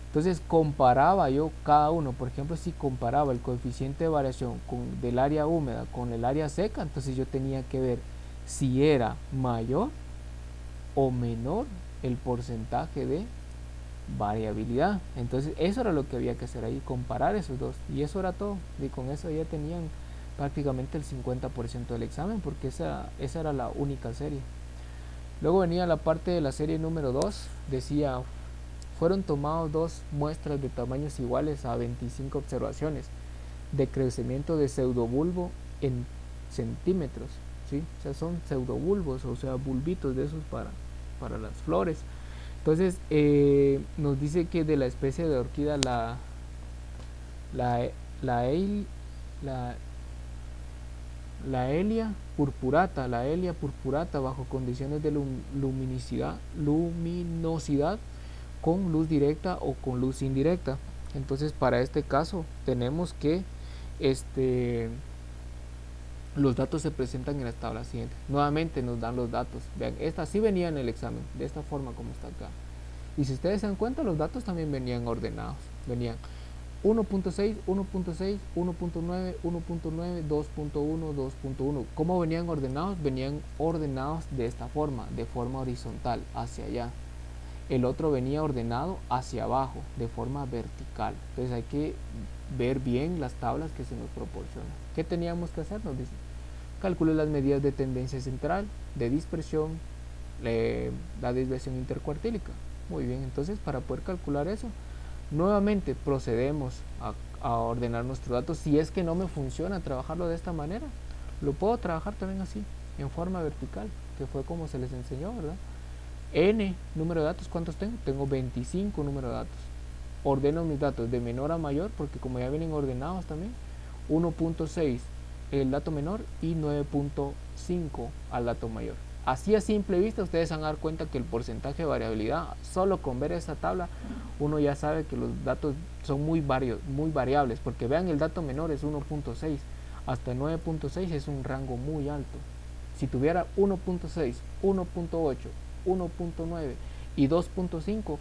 Entonces comparaba yo cada uno, por ejemplo, si comparaba el coeficiente de variación del área húmeda con el área seca, entonces yo tenía que ver si era mayor o menor el porcentaje de variabilidad. Entonces eso era lo que había que hacer ahí, comparar esos dos, y eso era todo, y con eso ya tenían prácticamente el 50% del examen, porque esa era la única serie. Luego venía la parte de la serie número 2, decía: fueron tomados dos muestras de tamaños iguales a 25 observaciones de crecimiento de pseudobulbo en centímetros, ¿sí? O sea, son pseudobulbos, o sea, bulbitos de esos para las flores. Entonces nos dice que de la especie de orquídea la Elia purpurata, bajo condiciones de luminosidad con luz directa o con luz indirecta. Entonces para este caso tenemos que los datos se presentan en las tablas siguientes. Nuevamente nos dan los datos. Vean, esta sí venía en el examen, de esta forma como está acá. Y si ustedes se dan cuenta, los datos también venían ordenados. Venían 1.6, 1.6, 1.9, 1.9, 2.1, 2.1. ¿Cómo venían ordenados? Venían ordenados de esta forma, de forma horizontal, hacia allá. El otro venía ordenado hacia abajo, de forma vertical. Entonces hay que ver bien las tablas que se nos proporcionan. ¿Qué teníamos que hacer? Nos dice: calcule las medidas de tendencia central, de dispersión, la desviación intercuartílica. Muy bien, entonces para poder calcular eso, nuevamente procedemos a ordenar nuestros datos. Si es que no me funciona trabajarlo de esta manera, lo puedo trabajar también así, en forma vertical, que fue como se les enseñó, ¿verdad? N número de datos, ¿cuántos tengo? Tengo 25 números de datos. Ordeno mis datos de menor a mayor, porque como ya vienen ordenados también, 1.6 el dato menor y 9.5 al dato mayor. Así a simple vista ustedes van a dar cuenta que el porcentaje de variabilidad, solo con ver esa tabla, uno ya sabe que los datos son muy variables, porque vean, el dato menor es 1.6, hasta 9.6 es un rango muy alto. Si tuviera 1.6, 1.8, 1.9 y 2.5,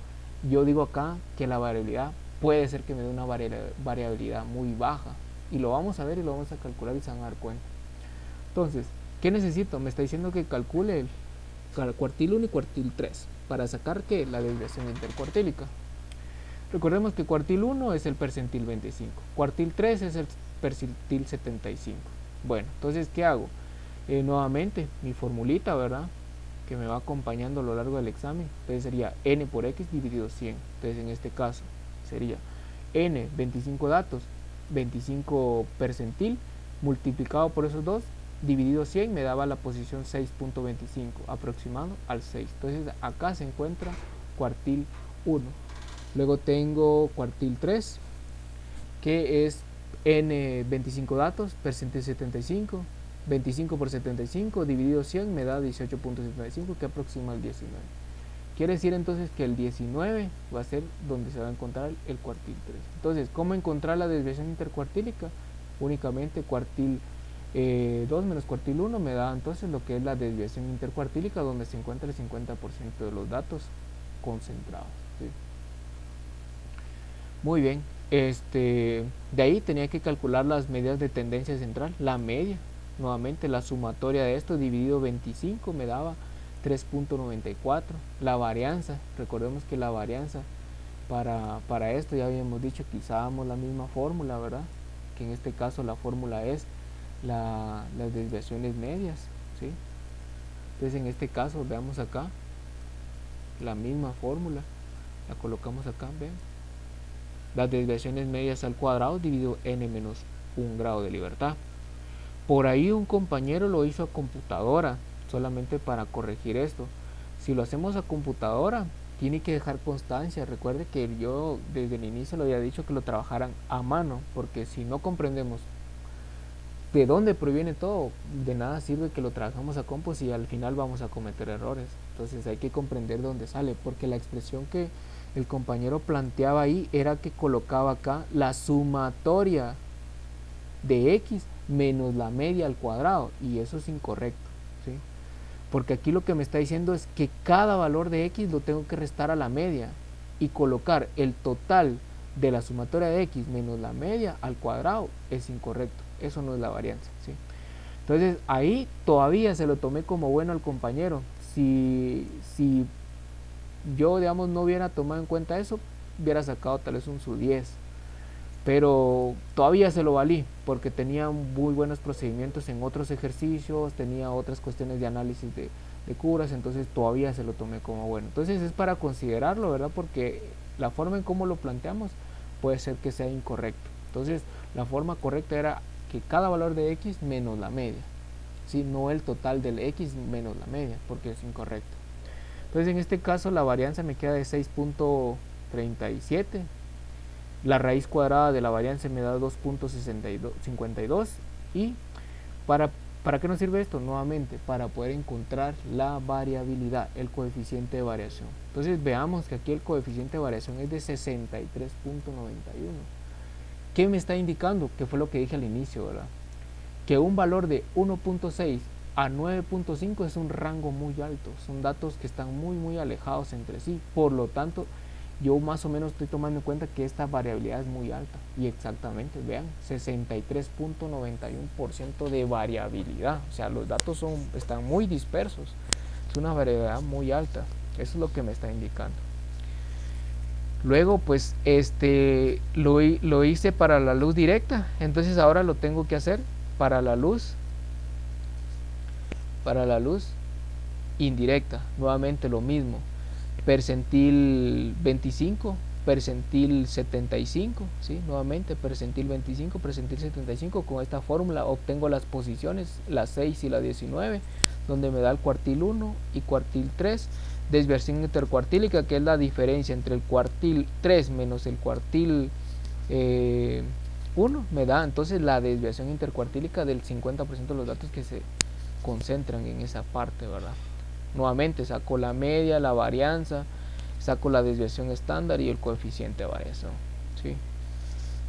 yo digo acá que la variabilidad puede ser que me dé una variabilidad muy baja, y lo vamos a ver y lo vamos a calcular y se van a dar cuenta. Entonces, ¿qué necesito? Me está diciendo que calcule el cuartil 1 y cuartil 3 para sacar que la desviación intercuartílica. Recordemos que cuartil 1 es el percentil 25, cuartil 3 es el percentil 75. Bueno, entonces, ¿qué hago? Nuevamente, mi formulita, ¿verdad?, que me va acompañando a lo largo del examen. Entonces sería n por x dividido 100. Entonces en este caso sería n, 25 datos, 25 percentil, multiplicado por esos dos, dividido 100, me daba la posición 6.25, aproximado al 6. Entonces acá se encuentra cuartil 1. Luego tengo cuartil 3, que es n, 25 datos, percentil 75, 25 por 75 dividido 100 me da 18.75, que aproxima al 19. Quiere decir entonces que el 19 va a ser donde se va a encontrar el cuartil 3. Entonces, ¿cómo encontrar la desviación intercuartílica? Únicamente cuartil 2 menos cuartil 1 me da entonces lo que es la desviación intercuartílica, donde se encuentra el 50% de los datos concentrados, ¿sí? Muy bien, de ahí tenía que calcular las medidas de tendencia central, la media, nuevamente la sumatoria de esto dividido 25 me daba 3.94, la varianza, recordemos que la varianza para esto ya habíamos dicho que usábamos la misma fórmula, ¿verdad? Que en este caso la fórmula es las desviaciones medias, ¿sí? Entonces en este caso veamos acá la misma fórmula, la colocamos acá, vean, las desviaciones medias al cuadrado dividido n menos 1 grado de libertad. Por ahí un compañero lo hizo a computadora, solamente para corregir esto. Si lo hacemos a computadora, tiene que dejar constancia. Recuerde que yo desde el inicio le había dicho que lo trabajaran a mano, porque si no comprendemos de dónde proviene todo, de nada sirve que lo trabajemos a compu si al final vamos a cometer errores. Entonces hay que comprender dónde sale, porque la expresión que el compañero planteaba ahí era que colocaba acá la sumatoria de x menos la media al cuadrado, y eso es incorrecto, ¿sí? Porque aquí lo que me está diciendo es que cada valor de x lo tengo que restar a la media y colocar el total de la sumatoria de x menos la media al cuadrado es incorrecto, eso no es la varianza, ¿sí? Entonces ahí todavía se lo tomé como bueno al compañero. Si yo, digamos, no hubiera tomado en cuenta eso, hubiera sacado tal vez un su 10, pero todavía se lo valí porque tenía muy buenos procedimientos en otros ejercicios, tenía otras cuestiones de análisis de curas, entonces todavía se lo tomé como bueno. Entonces es para considerarlo, ¿verdad? Porque la forma en cómo lo planteamos puede ser que sea incorrecto. Entonces la forma correcta era que cada valor de x menos la media, ¿sí? No el total del x menos la media, porque es incorrecto. Entonces en este caso la varianza me queda de 6.37. La raíz cuadrada de la varianza me da 2.52. ¿Y para qué nos sirve esto? Nuevamente, para poder encontrar la variabilidad, el coeficiente de variación. Entonces veamos que aquí el coeficiente de variación es de 63.91. ¿Qué me está indicando? Que fue lo que dije al inicio, ¿verdad? Que un valor de 1.6 a 9.5 es un rango muy alto, son datos que están muy alejados entre sí, por lo tanto yo más o menos estoy tomando en cuenta que esta variabilidad es muy alta, y exactamente, vean, 63.91% de variabilidad, o sea, los datos están muy dispersos, es una variabilidad muy alta, eso es lo que me está indicando. Luego pues lo hice para la luz directa, entonces ahora lo tengo que hacer para la luz indirecta. Nuevamente lo mismo, percentil 25, percentil 75, ¿sí? Nuevamente percentil 25, percentil 75. Con esta fórmula obtengo las posiciones, la 6 y la 19, donde me da el cuartil 1 y cuartil 3. Desviación intercuartílica, que es la diferencia entre el cuartil 3 menos el cuartil 1, me da entonces la desviación intercuartílica del 50% de los datos que se concentran en esa parte, ¿verdad? Nuevamente saco la media, la varianza, saco la desviación estándar y el coeficiente de variación, ¿sí?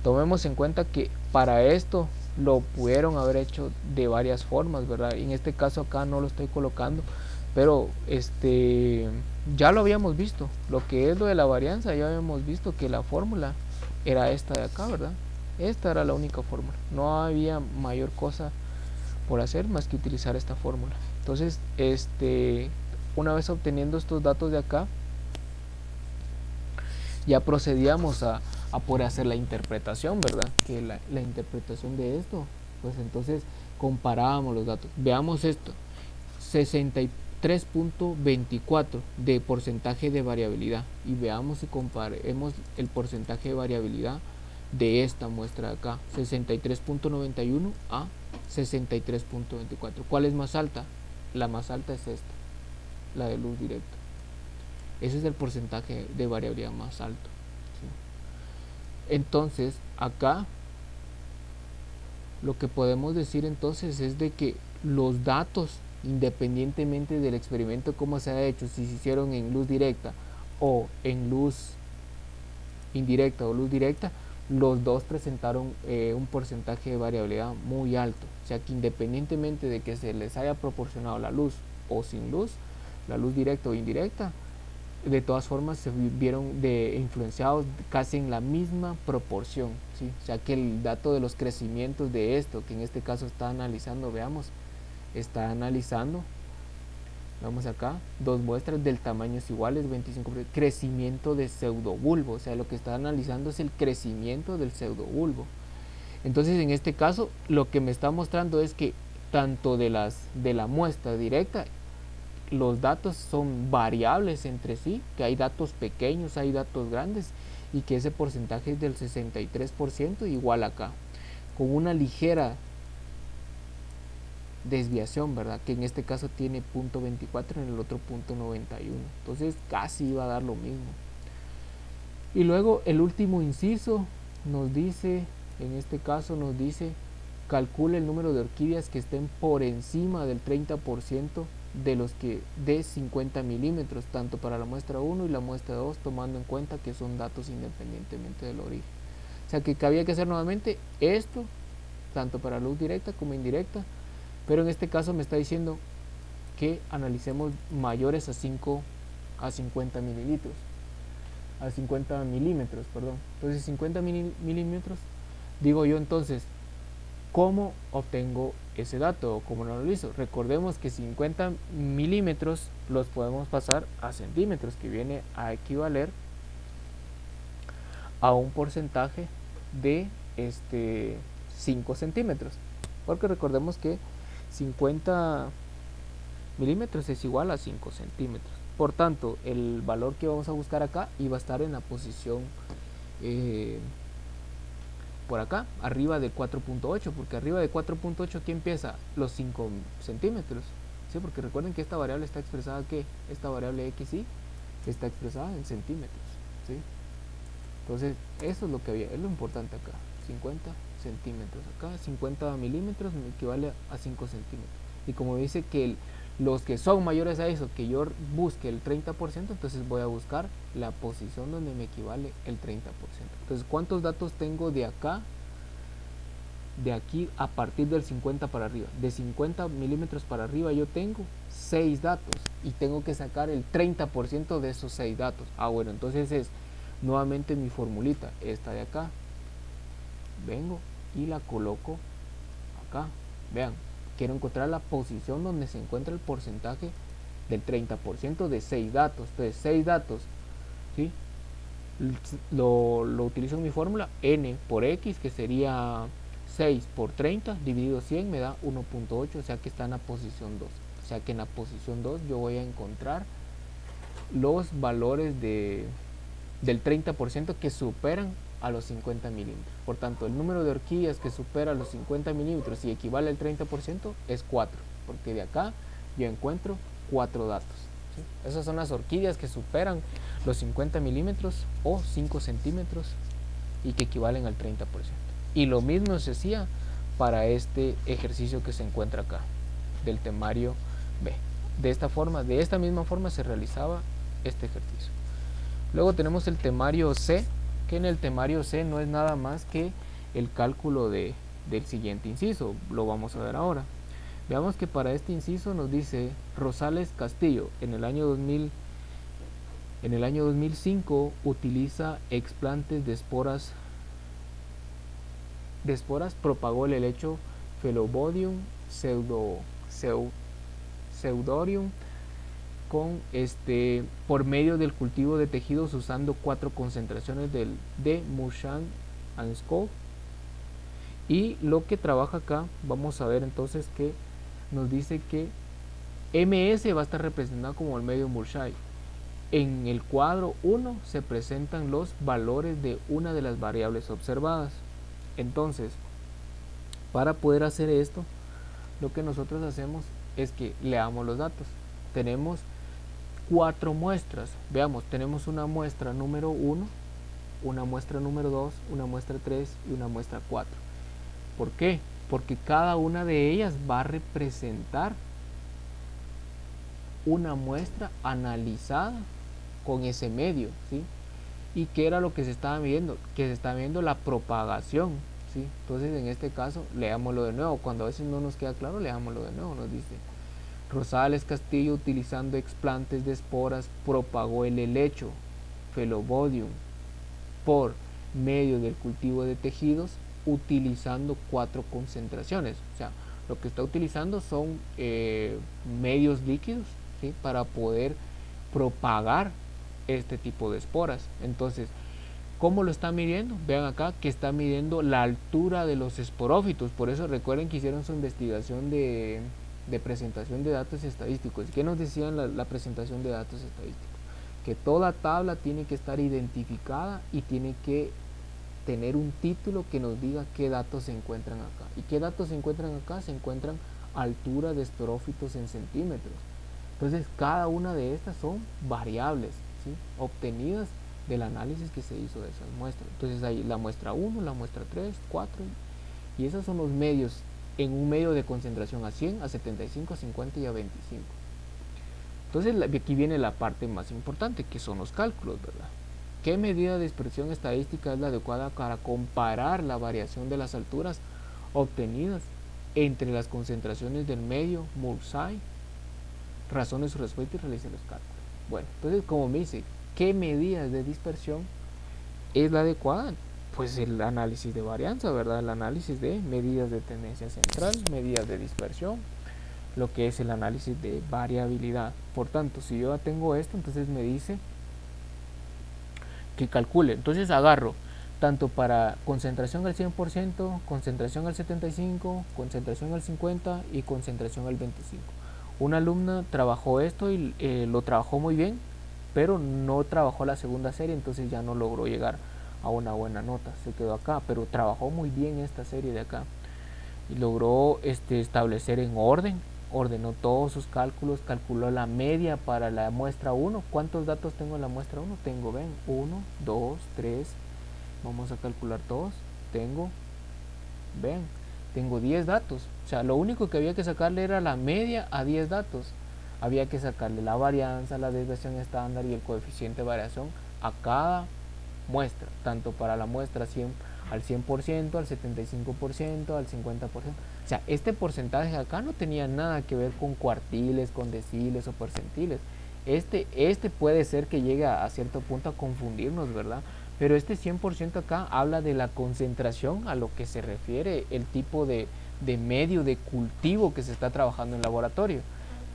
Tomemos en cuenta que para esto lo pudieron haber hecho de varias formas, ¿verdad? Y en este caso acá no lo estoy colocando, pero ya lo habíamos visto. Lo que es lo de la varianza, ya habíamos visto que la fórmula era esta de acá, ¿verdad? Esta era la única fórmula, no había mayor cosa por hacer más que utilizar esta fórmula. Entonces una vez obteniendo estos datos de acá, ya procedíamos a poder hacer la interpretación, ¿verdad? Que la interpretación de esto, pues entonces comparábamos los datos. Veamos esto, 63.24 de porcentaje de variabilidad, y veamos si comparemos el porcentaje de variabilidad de esta muestra de acá, 63.91 a 63.24. ¿Cuál es más alta? La más alta es esta, la de luz directa. Ese es el porcentaje de variabilidad más alto, ¿sí? Entonces acá lo que podemos decir entonces es de que los datos independientemente del experimento cómo se ha hecho, si se hicieron en luz directa o en luz indirecta o luz directa, los dos presentaron un porcentaje de variabilidad muy alto. O sea que independientemente de que se les haya proporcionado la luz o sin luz, la luz directa o indirecta, de todas formas se vieron influenciados casi en la misma proporción, ¿sí? O sea que el dato de los crecimientos de esto, que en este caso está analizando, veamos, está analizando, vamos acá, dos muestras del tamaño es iguales, 25%, crecimiento de pseudobulbo, o sea lo que está analizando es el crecimiento del pseudobulbo. Entonces en este caso lo que me está mostrando es que tanto de la muestra directa, los datos son variables entre sí, que hay datos pequeños, hay datos grandes, y que ese porcentaje es del 63% igual acá, con una ligera desviación, ¿verdad? Que en este caso tiene 0.24, en el otro 0.91, entonces casi iba a dar lo mismo. Y luego el último inciso nos dice, en este caso nos dice, calcule el número de orquídeas que estén por encima del 30% de los que de 50 milímetros, tanto para la muestra 1 y la muestra 2, tomando en cuenta que son datos independientemente del origen. O sea que había que hacer nuevamente esto, tanto para luz directa como indirecta, pero en este caso me está diciendo que analicemos mayores a 50 mililitros, a 50 milímetros, perdón. Entonces 50 milímetros, digo yo entonces, ¿cómo obtengo ese dato o cómo lo analizo? Recordemos que 50 milímetros los podemos pasar a centímetros, que viene a equivaler a un porcentaje de 5 centímetros, porque recordemos que 50 milímetros es igual a 5 centímetros. Por tanto, el valor que vamos a buscar acá iba a estar en la posición por acá, arriba de 4.8, porque arriba de 4.8 ¿qué empieza? Los 5 centímetros, ¿sí? Porque recuerden que esta variable está expresada, ¿qué? Esta variable xy está expresada en centímetros, ¿sí? Entonces, eso es lo que había, es lo importante acá, 50 centímetros, acá 50 milímetros me equivale a 5 centímetros. Y como dice que los que son mayores a eso, que yo busque el 30%, entonces voy a buscar la posición donde me equivale el 30%. Entonces, ¿cuántos datos tengo de acá? De aquí a partir del 50 para arriba. De 50 milímetros para arriba yo tengo 6 datos y tengo que sacar el 30% de esos 6 datos. Ah, bueno, entonces es nuevamente mi formulita, esta de acá. Vengo y la coloco acá. Vean, quiero encontrar la posición donde se encuentra el porcentaje del 30% de 6 datos. Entonces 6 datos, ¿sí? Lo utilizo en mi fórmula, n por x, que sería 6 por 30 dividido 100 me da 1.8, o sea que está en la posición 2. O sea que en la posición 2 yo voy a encontrar los valores del 30% que superan a los 50 milímetros. Por tanto, el número de orquídeas que supera los 50 milímetros y equivale al 30% es 4, porque de acá yo encuentro 4 datos, ¿sí? Esas son las orquídeas que superan los 50 milímetros o 5 centímetros y que equivalen al 30%. Y lo mismo se hacía para este ejercicio que se encuentra acá, del temario B. De esta misma forma se realizaba este ejercicio. Luego tenemos el temario C, que en el temario C no es nada más que el cálculo del siguiente inciso. Lo vamos a ver ahora. Veamos que para este inciso nos dice Rosales Castillo en el año 2005 utiliza explantes de esporas propagó el helecho Phelobodium pseudorium por medio del cultivo de tejidos usando 4 concentraciones de Marchand and Scholl. Y lo que trabaja acá, vamos a ver entonces que nos dice que MS va a estar representado como el medio Murchai. En el cuadro 1 se presentan los valores de una de las variables observadas. Entonces, para poder hacer esto, lo que nosotros hacemos es que leamos los datos. Tenemos 4 muestras. Veamos, tenemos una muestra número 1, una muestra número 2, una muestra 3 y una muestra 4. ¿Por qué? Porque cada una de ellas va a representar una muestra analizada con ese medio, ¿sí? ¿Y qué era lo que se estaba midiendo? Que se estaba viendo la propagación, ¿sí? Entonces en este caso, leámoslo de nuevo. Cuando a veces no nos queda claro, leámoslo de nuevo. Nos dice: Rosales Castillo, utilizando explantes de esporas, propagó el helecho Phelobodium por medio del cultivo de tejidos, utilizando 4 concentraciones. O sea, lo que está utilizando son medios líquidos, ¿sí? Para poder propagar este tipo de esporas. Entonces, ¿cómo lo está midiendo? Vean acá que está midiendo la altura de los esporófitos. Por eso recuerden que hicieron su investigación de presentación de datos estadísticos. ¿Qué nos decían la presentación de datos estadísticos? Que toda tabla tiene que estar identificada y tiene que tener un título que nos diga qué datos se encuentran acá. ¿Y qué datos se encuentran acá? Se encuentran altura de esporófitos en centímetros. Entonces, cada una de estas son variables, ¿sí? Obtenidas del análisis que se hizo de esas muestras. Entonces, hay la muestra 1, la muestra 3, 4, y esos son los medios en un medio de concentración a 100, a 75, a 50 y a 25. Entonces, aquí viene la parte más importante, que son los cálculos, ¿verdad? ¿Qué medida de dispersión estadística es la adecuada para comparar la variación de las alturas obtenidas entre las concentraciones del medio Mursai? Razone su respuesta y realice los cálculos. Bueno, entonces, como me dice, ¿qué medidas de dispersión es la adecuada? Pues el análisis de varianza, ¿verdad? El análisis de medidas de tendencia central, medidas de dispersión, lo que es el análisis de variabilidad. Por tanto, si yo tengo esto, entonces me dice que calcule. Entonces agarro tanto para concentración al 100%, concentración al 75%, concentración al 50% y concentración al 25%. Una alumna trabajó esto y lo trabajó muy bien, pero no trabajó la segunda serie, entonces ya no logró llegar a una buena nota, se quedó acá, pero trabajó muy bien esta serie de acá y logró establecer en orden, ordenó todos sus cálculos, calculó la media para la muestra 1. ¿Cuántos datos tengo en la muestra 1? Tengo, ven, 1, 2, 3, vamos a calcular todos, tengo, ven, tengo 10 datos. O sea, lo único que había que sacarle era la media a 10 datos. Había que sacarle la varianza, la desviación estándar y el coeficiente de variación a cada muestra, tanto para la muestra 100, al 100%, al 75%, al 50%. O sea, este porcentaje acá no tenía nada que ver con cuartiles, con deciles o percentiles. Este puede ser que llegue a cierto punto a confundirnos, ¿verdad? Pero este 100% acá habla de la concentración a lo que se refiere el tipo de medio de cultivo que se está trabajando en laboratorio.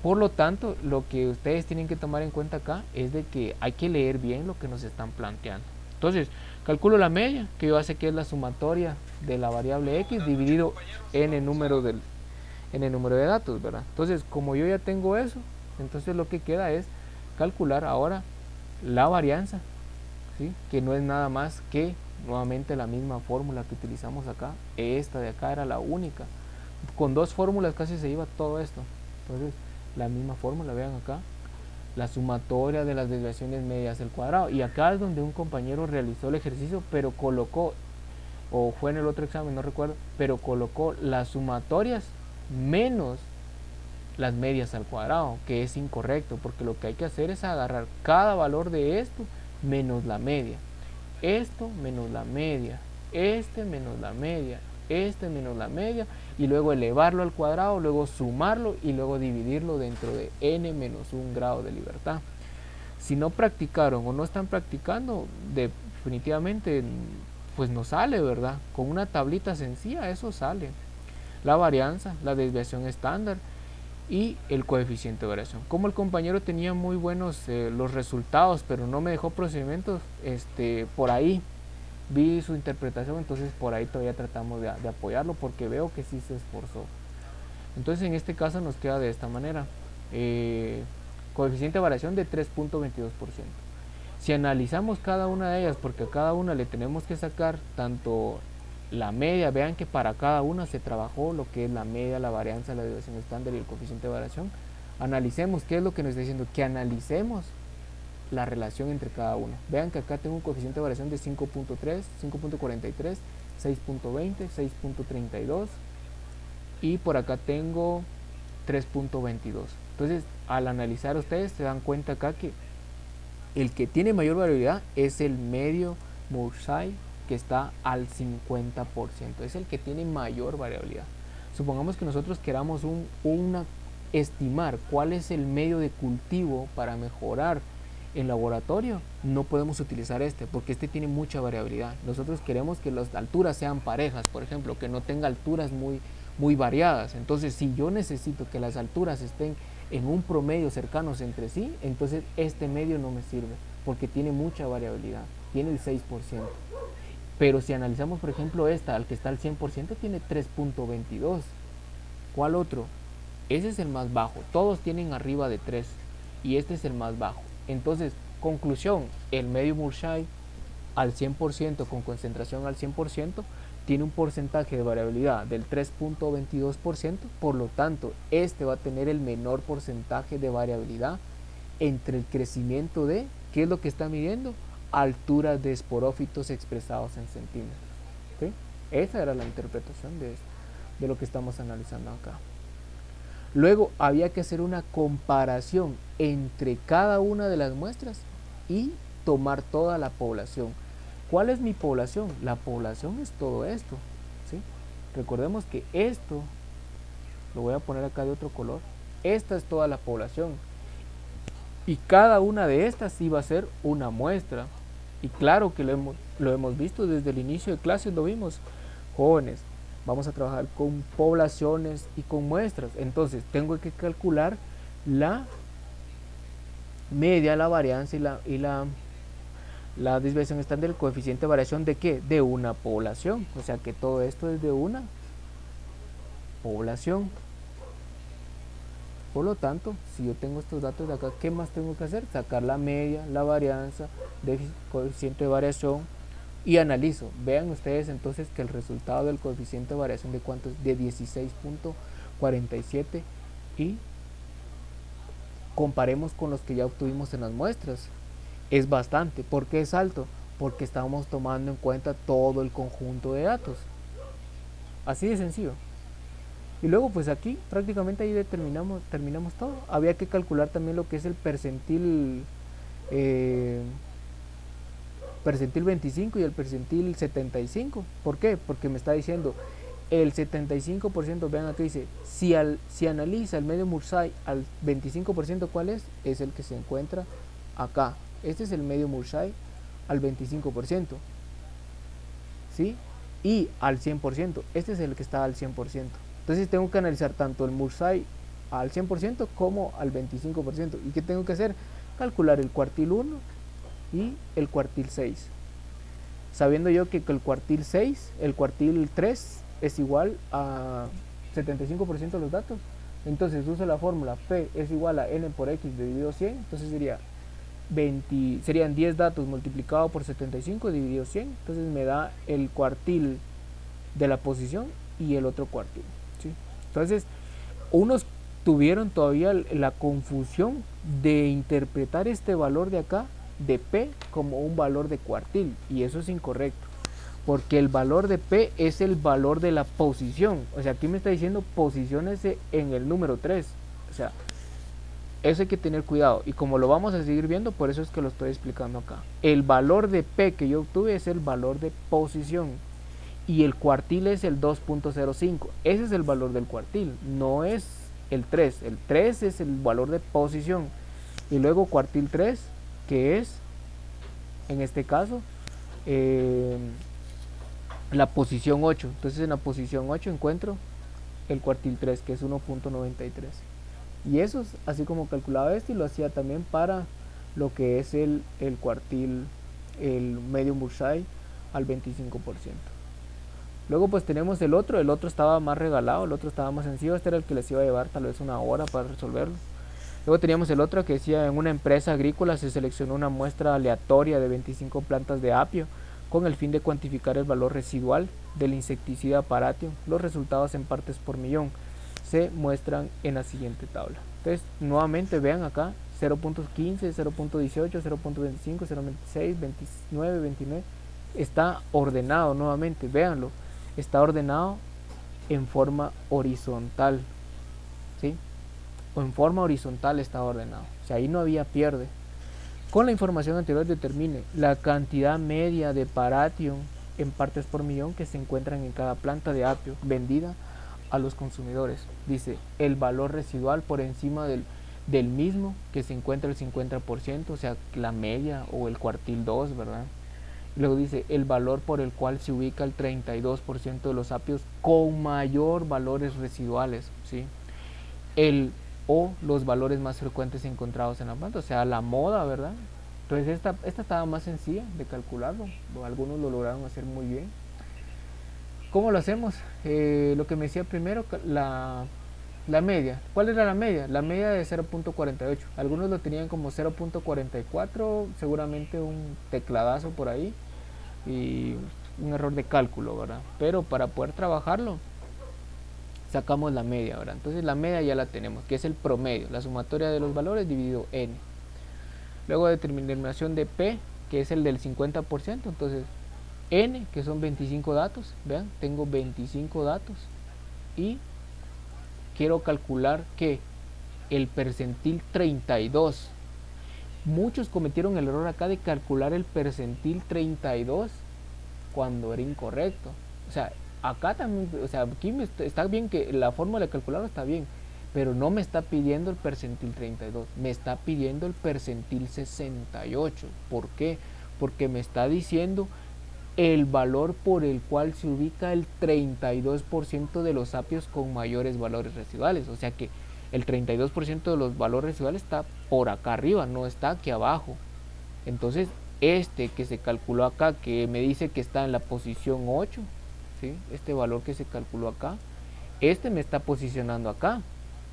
Por lo tanto, lo que ustedes tienen que tomar en cuenta acá es de que hay que leer bien lo que nos están planteando. Entonces, calculo la media, que yo sé que es la sumatoria de la variable x dividido en el número de datos, ¿verdad? Entonces, como yo ya tengo eso, entonces lo que queda es calcular ahora la varianza, ¿sí? Que no es nada más que nuevamente la misma fórmula que utilizamos acá. Esta de acá era la única. Con 2 fórmulas casi se iba todo esto. Entonces, la misma fórmula, vean acá, la sumatoria de las desviaciones medias al cuadrado. Y acá es donde un compañero realizó el ejercicio, pero colocó, o fue en el otro examen, no recuerdo, pero colocó las sumatorias menos las medias al cuadrado, que es incorrecto, porque lo que hay que hacer es agarrar cada valor de esto menos la media, esto menos la media, este menos la media, este menos la media, y luego elevarlo al cuadrado, luego sumarlo y luego dividirlo dentro de n menos 1 grado de libertad. Si no practicaron o no están practicando, definitivamente pues no sale, ¿verdad? Con una tablita sencilla eso sale. La varianza, la desviación estándar y el coeficiente de variación. Como el compañero tenía muy buenos los resultados, pero no me dejó procedimientos, por ahí vi su interpretación, entonces por ahí todavía tratamos de apoyarlo porque veo que sí se esforzó. Entonces en este caso nos queda de esta manera, coeficiente de variación de 3.22%. Si analizamos cada una de ellas, porque a cada una le tenemos que sacar tanto la media, vean que para cada una se trabajó lo que es la media, la varianza, la desviación estándar y el coeficiente de variación. Analicemos, ¿qué es lo que nos está diciendo? Que analicemos la relación entre cada uno. Vean que acá tengo un coeficiente de variación de 5.3, 5.43, 6.20, 6.32 y por acá tengo 3.22. Entonces al analizar ustedes se dan cuenta acá que el que tiene mayor variabilidad es el medio Murphy, que está al 50%, es el que tiene mayor variabilidad. Supongamos que nosotros queramos estimar cuál es el medio de cultivo para mejorar en laboratorio, no podemos utilizar este porque este tiene mucha variabilidad. Nosotros queremos que las alturas sean parejas, por ejemplo, que no tenga alturas muy variadas. Entonces, si yo necesito que las alturas estén en un promedio cercanos entre sí, entonces este medio no me sirve porque tiene mucha variabilidad, tiene el 6%. Pero si analizamos, por ejemplo, esta, al que está al 100%, tiene 3.22. ¿Cuál otro? Ese es el más bajo. Todos tienen arriba de 3 y este es el más bajo. Entonces, conclusión, el medio Murphy al 100%, con concentración al 100%, tiene un porcentaje de variabilidad del 3.22%, por lo tanto, este va a tener el menor porcentaje de variabilidad entre el crecimiento de, ¿qué es lo que está midiendo? Alturas de esporófitos expresados en centímetros. ¿Sí? Esa era la interpretación de lo que estamos analizando acá. Luego había que hacer una comparación entre cada una de las muestras y tomar toda la población. ¿Cuál es mi población? La población es todo esto, ¿sí? Recordemos que esto, lo voy a poner acá de otro color, esta es toda la población. Y cada una de estas iba a ser una muestra. Y claro que lo hemos visto desde el inicio de clases, lo vimos. Jóvenes, vamos a trabajar con poblaciones y con muestras. Entonces tengo que calcular la media, la varianza y la desviación estándar, el coeficiente de variación de ¿qué? De una población. O sea que todo esto es de una población. Por lo tanto, si yo tengo estos datos de acá, ¿qué más tengo que hacer? Sacar la media, la varianza, coeficiente de variación y analizo. Vean ustedes entonces que el resultado del coeficiente de variación de cuánto es, de 16.47, y comparemos con los que ya obtuvimos en las muestras. Es bastante. ¿Por qué es alto? Porque estamos tomando en cuenta todo el conjunto de datos. Así de sencillo. Y luego pues aquí prácticamente ahí terminamos todo. Había que calcular también lo que es el percentil 25 y el percentil 75. ¿Por qué? Porque me está diciendo el 75%, vean aquí dice, si analiza el medio Murphy al 25%, ¿cuál es? Es el que se encuentra acá. Este es el medio Murphy al 25%, ¿sí? Y al 100%, este es el que está al 100%. Entonces tengo que analizar tanto el Murphy al 100% como al 25%. ¿Y qué tengo que hacer? Calcular el cuartil 1 y el cuartil 6. Sabiendo yo que el cuartil 6, el cuartil 3 es igual a 75% de los datos. Entonces uso la fórmula P es igual a N por X dividido 100. Entonces serían 10 datos multiplicado por 75 dividido 100. Entonces me da el cuartil de la posición y el otro cuartil, ¿sí? Entonces unos tuvieron todavía la confusión de interpretar este valor de acá de P como un valor de cuartil, y eso es incorrecto, porque el valor de P es el valor de la posición. O sea, aquí me está diciendo posiciónese en el número 3. O sea, eso hay que tener cuidado, y como lo vamos a seguir viendo, por eso es que lo estoy explicando acá. El valor de P que yo obtuve es el valor de posición, y el cuartil es el 2.05. Ese es el valor del cuartil, no es el 3. El 3 es el valor de posición, y luego cuartil 3, que es, en este caso, la posición 8. Entonces en la posición 8 encuentro el cuartil 3, que es 1.93. Y eso es así como calculaba esto, y lo hacía también para lo que es el cuartil, el medio Murphy al 25%. Luego pues tenemos el otro estaba más regalado, el otro estaba más sencillo. Este era el que les iba a llevar tal vez una hora para resolverlo. Luego teníamos el otro que decía: en una empresa agrícola se seleccionó una muestra aleatoria de 25 plantas de apio con el fin de cuantificar el valor residual del insecticida Parathion. Los resultados en partes por millón se muestran en la siguiente tabla. Entonces nuevamente vean acá 0.15, 0.18, 0.25, 0.26, 29, 29. Está ordenado nuevamente, véanlo, está ordenado en forma horizontal, ¿sí? o en forma horizontal estaba ordenado. O sea, ahí no había pierde. Con la información anterior determine la cantidad media de parathion en partes por millón que se encuentran en cada planta de apio vendida a los consumidores. Dice el valor residual por encima del mismo que se encuentra el 50%, o sea, la media o el cuartil 2, ¿verdad? Luego dice el valor por el cual se ubica el 32% de los apios con mayor valores residuales, ¿sí? El o los valores más frecuentes encontrados en la planta, o sea, la moda, ¿verdad? Entonces esta estaba más sencilla de calcularlo, algunos lo lograron hacer muy bien. ¿Cómo lo hacemos? Lo que me decía primero, la media. ¿Cuál era la media? La media de 0.48. Algunos lo tenían como 0.44, seguramente un tecladazo por ahí y un error de cálculo, ¿verdad? Pero para poder trabajarlo, sacamos la media, ¿verdad? Entonces la media ya la tenemos, que es el promedio, la sumatoria de los valores dividido n. Luego determinación de P, que es el del 50%, entonces n, que son 25 datos, vean, tengo 25 datos y quiero calcular que el percentil 32. Muchos cometieron el error acá de calcular el percentil 32 cuando era incorrecto. O sea, acá también, o sea, aquí está bien que la fórmula de calcularlo está bien, pero no me está pidiendo el percentil 32, me está pidiendo el percentil 68. ¿Por qué? Porque me está diciendo el valor por el cual se ubica el 32% de los apios con mayores valores residuales. O sea que el 32% de los valores residuales está por acá arriba, no está aquí abajo. Entonces, este que se calculó acá, que me dice que está en la posición 8, ¿sí? Este valor que se calculó acá, este me está posicionando acá,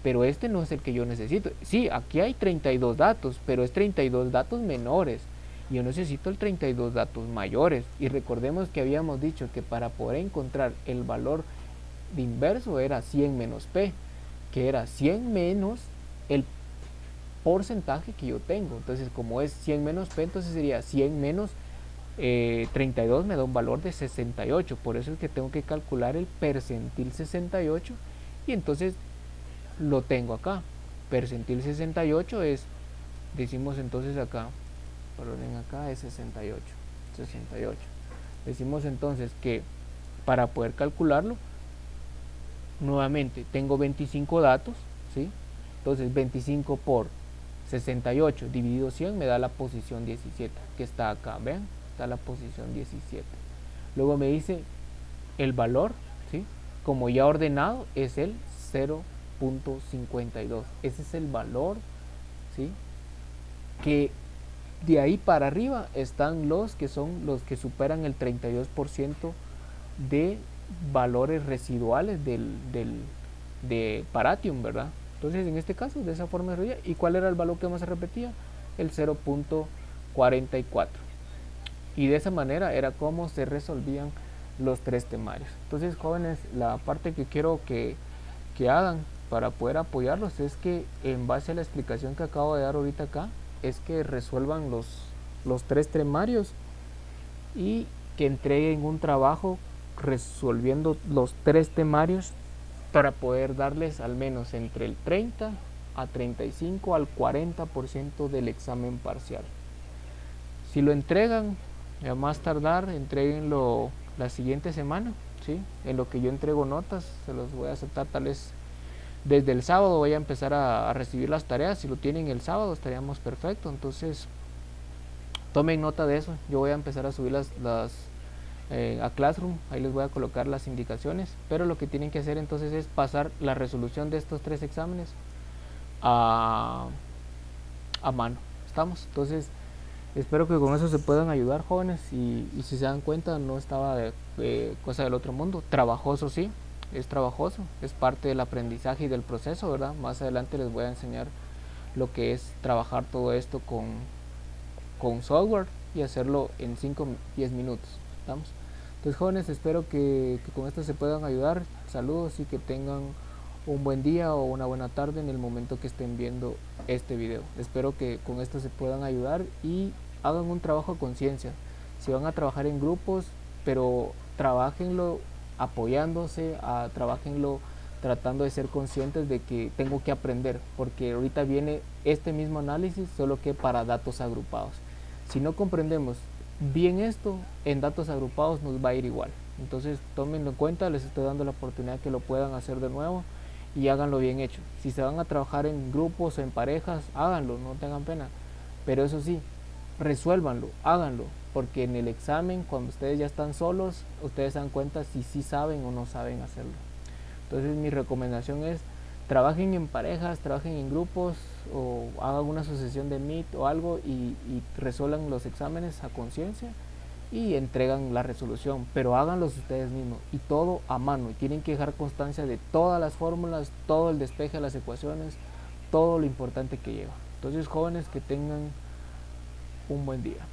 pero este no es el que yo necesito. Sí, aquí hay 32 datos, pero es 32 datos menores. Yo necesito el 32 datos mayores. Y recordemos que habíamos dicho que para poder encontrar el valor de inverso era 100 menos P, que era 100 menos el porcentaje que yo tengo. Entonces, como es 100 menos P, entonces sería 100 menos 32 me da un valor de 68. Por eso es que tengo que calcular el percentil 68 y entonces lo tengo acá. Percentil 68 es, decimos entonces acá, perdonen, acá es 68. Decimos entonces que para poder calcularlo, nuevamente tengo 25 datos, ¿sí? Entonces 25 por 68 dividido 100 me da la posición 17, que está acá, vean, está la posición 17. Luego me dice el valor, ¿sí? Como ya ordenado, es el 0.52. Ese es el valor, ¿sí? Que de ahí para arriba están los que son los que superan el 32% de valores residuales de Parathion, ¿verdad? Entonces en este caso de esa forma se. ¿Y cuál era el valor que más se repetía? El 0.44. Y de esa manera era como se resolvían los tres temarios. Entonces, jóvenes, la parte que quiero que hagan para poder apoyarlos es que en base a la explicación que acabo de dar ahorita acá, es que resuelvan los tres temarios y que entreguen un trabajo resolviendo los tres temarios para poder darles al menos entre el 30 a 35 al 40% del examen parcial. Si lo entregan, a más tardar, entreguenlo la siguiente semana, ¿sí? En lo que yo entrego notas, se los voy a aceptar tal vez desde el sábado. Voy a empezar a recibir las tareas. Si lo tienen el sábado estaríamos perfecto. Entonces tomen nota de eso. Yo voy a empezar a subir a Classroom, ahí les voy a colocar las indicaciones, pero lo que tienen que hacer entonces es pasar la resolución de estos tres exámenes a mano. ¿Estamos? Entonces espero que con eso se puedan ayudar, jóvenes, y si se dan cuenta no estaba de cosa del otro mundo. Trabajoso, sí, es trabajoso, es parte del aprendizaje y del proceso, ¿verdad? Más adelante les voy a enseñar lo que es trabajar todo esto con software y hacerlo en 5-10 minutos. ¿Estamos? Entonces, jóvenes, espero que con esto se puedan ayudar. Saludos y que tengan un buen día o una buena tarde en el momento que estén viendo este video. Espero que con esto se puedan ayudar y hagan un trabajo a conciencia. Si van a trabajar en grupos, pero trabajenlo apoyándose, trabajenlo tratando de ser conscientes de que tengo que aprender, porque ahorita viene este mismo análisis, solo que para datos agrupados. Si no comprendemos bien esto, en datos agrupados nos va a ir igual. Entonces tómenlo en cuenta, les estoy dando la oportunidad que lo puedan hacer de nuevo y háganlo bien hecho. Si se van a trabajar en grupos o en parejas, háganlo, no tengan pena. Pero eso sí, resuélvanlo, háganlo, porque en el examen, cuando ustedes ya están solos, ustedes se dan cuenta si sí saben o no saben hacerlo. Entonces mi recomendación es, trabajen en parejas, trabajen en grupos o hagan una asociación de Meet o algo y resuelvan los exámenes a conciencia y entregan la resolución, pero háganlos ustedes mismos y todo a mano. Y tienen que dejar constancia de todas las fórmulas, todo el despeje de las ecuaciones, todo lo importante que lleva. Entonces, jóvenes, que tengan un buen día.